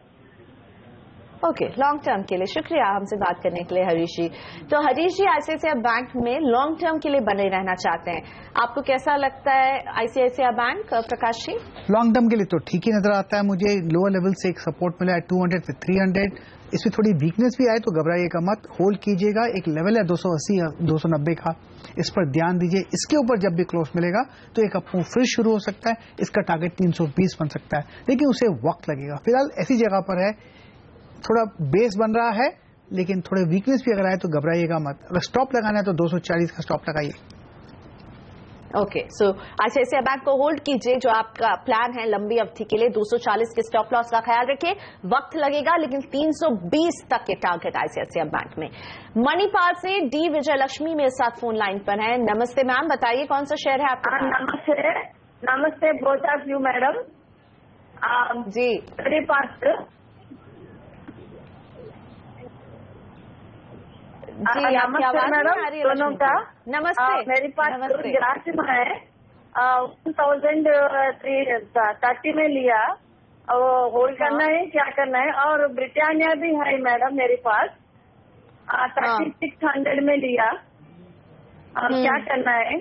ओके, लॉन्ग टर्म के लिए शुक्रिया हमसे बात करने के लिए हरीश जी। तो हरीश जी आईसीआईसीआई बैंक में लॉन्ग टर्म के लिए बने रहना चाहते हैं, आपको कैसा लगता है ICICI bank? Prakash ji, long term के लिए तो ठीक ही नजर आता है मुझे। लोअर लेवल से एक सपोर्ट मिला है 200 से 300, इसमें थोड़ी वीकनेस भी आए तो घबराइएगा मत, होल्ड कीजिएगा। एक लेवल है 280 290 का, इस पर ध्यान दीजिए। इसके ऊपर जब भी क्लोज मिलेगा तो एक अपमूव फिर शुरू हो सकता है, इसका टारगेट 320 बन सकता है, लेकिन उसे वक्त लगेगा। फिलहाल ऐसी जगह पर है, थोड़ा बेस बन रहा है, लेकिन थोड़े वीकनेस भी अगर आए तो घबराइएगा मत। अगर स्टॉप लगाना है तो 240 का स्टॉप लगाइए। ओके, सो आईसीआईसीआई बैंक को होल्ड कीजिए, जो आपका प्लान है लंबी अवधि के लिए। 240 के स्टॉप लॉस का ख्याल रखिए, वक्त लगेगा, लेकिन 320 तक के टारगेट आईसीआईसीआई बैंक में। मणिपाल से डी विजय लक्ष्मी मेरे साथ फोन लाइन पर है। नमस्ते मैम, बताइए कौन सा शेयर है आपका? नमस्ते, नमस्ते बोथ ऑफ यू मैडम जी। मेरे पास जी, आपकी आवाज मैडम आ रही है दोनों का। नमस्ते। मेरे पास ग्रासिम है 1030 में लिया, होल्ड करना है क्या करना है? और ब्रिटानिया भी है मैडम मेरे पास 3600 में लिया, क्या करना है?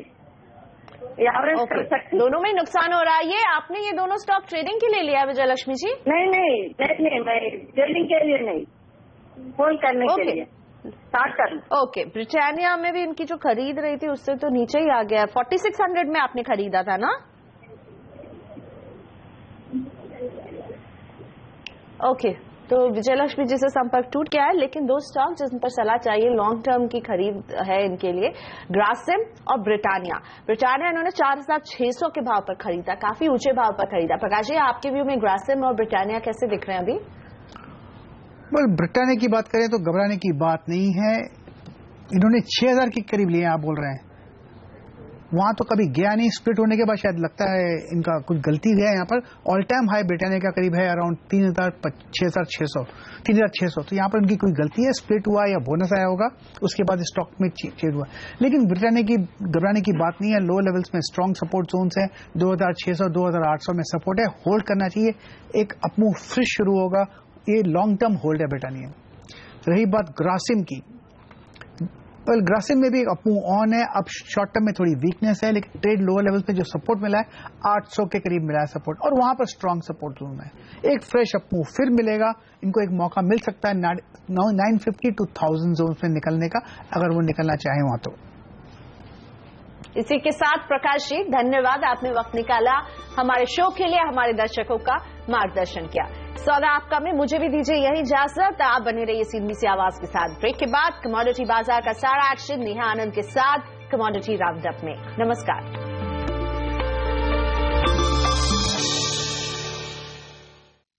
एवरेज कर सकते? दोनों में नुकसान हो रहा है। ये आपने ये दोनों स्टॉक ट्रेडिंग के लिए लिया है विजय लक्ष्मी जी? नहीं, मैं ट्रेडिंग के लिए नहीं, होल्ड करने के लिए स्टार्ट करना। ओके, ब्रिटानिया में भी इनकी जो खरीद रही थी उससे तो नीचे ही आ गया। 4600 में आपने खरीदा था ना? ओके, तो विजय लक्ष्मी जी से संपर्क टूट गया है, लेकिन दो स्टॉक जिन पर सलाह चाहिए लॉन्ग टर्म की खरीद है इनके लिए, ग्रासिम और ब्रिटानिया। ब्रिटानिया इन्होंने 4600 के भाव पर खरीदा, काफी ऊंचे भाव पर खरीदा। प्रकाश जी, आपके व्यू में ग्रासिम और ब्रिटानिया कैसे दिख रहे हैं अभी? ब्रिटानिया की बात करें तो घबराने की बात नहीं है, इन्होंने 6000 के करीब लिए आप बोल रहे हैं, वहां तो कभी गया नहीं। स्प्लिट होने के बाद शायद लगता है इनका कुछ गलती हुई है। यहाँ पर ऑल टाइम हाई ब्रिटानिया का करीब है अराउंड 3600, तो यहाँ पर इनकी कोई गलती है, स्प्लिट हुआ या बोनस आया होगा, उसके बाद स्टॉक में चेंज हुआ। लेकिन ब्रिटानिया की घबराने की बात नहीं है, लो लेवल्स में स्ट्रॉन्ग सपोर्ट जोन्स है, 2600 2800 में सपोर्ट है, होल्ड करना चाहिए। एक अपमूव फिर शुरू होगा, ये लॉन्ग टर्म होल्ड है ब्रिटानिया। रही बात ग्रासिम की, ग्रासिम में भी एक अपमूव ऑन है, अब शॉर्ट टर्म में थोड़ी वीकनेस है, लेकिन ट्रेड लोअर लेवल्स पे जो सपोर्ट मिला है 800 के करीब मिला है सपोर्ट, और वहां पर स्ट्रॉन्ग सपोर्ट जोन है। एक फ्रेश अपमूव फिर मिलेगा, इनको एक मौका मिल सकता है 950 to 1000 जोन में निकलने का, अगर वो निकलना चाहे वहां तो। इसी के साथ प्रकाश जी धन्यवाद, आपने वक्त निकाला हमारे शो के लिए, हमारे दर्शकों का मार्गदर्शन किया। सौदा आपका में मुझे भी दीजिए यही इजाजत, आप बने रहिए सीधी आवाज के साथ। ब्रेक के बाद कमोडिटी बाजार का सारा एक्शन नेहा आनंद के साथ कमोडिटी राउंडअप में। नमस्कार।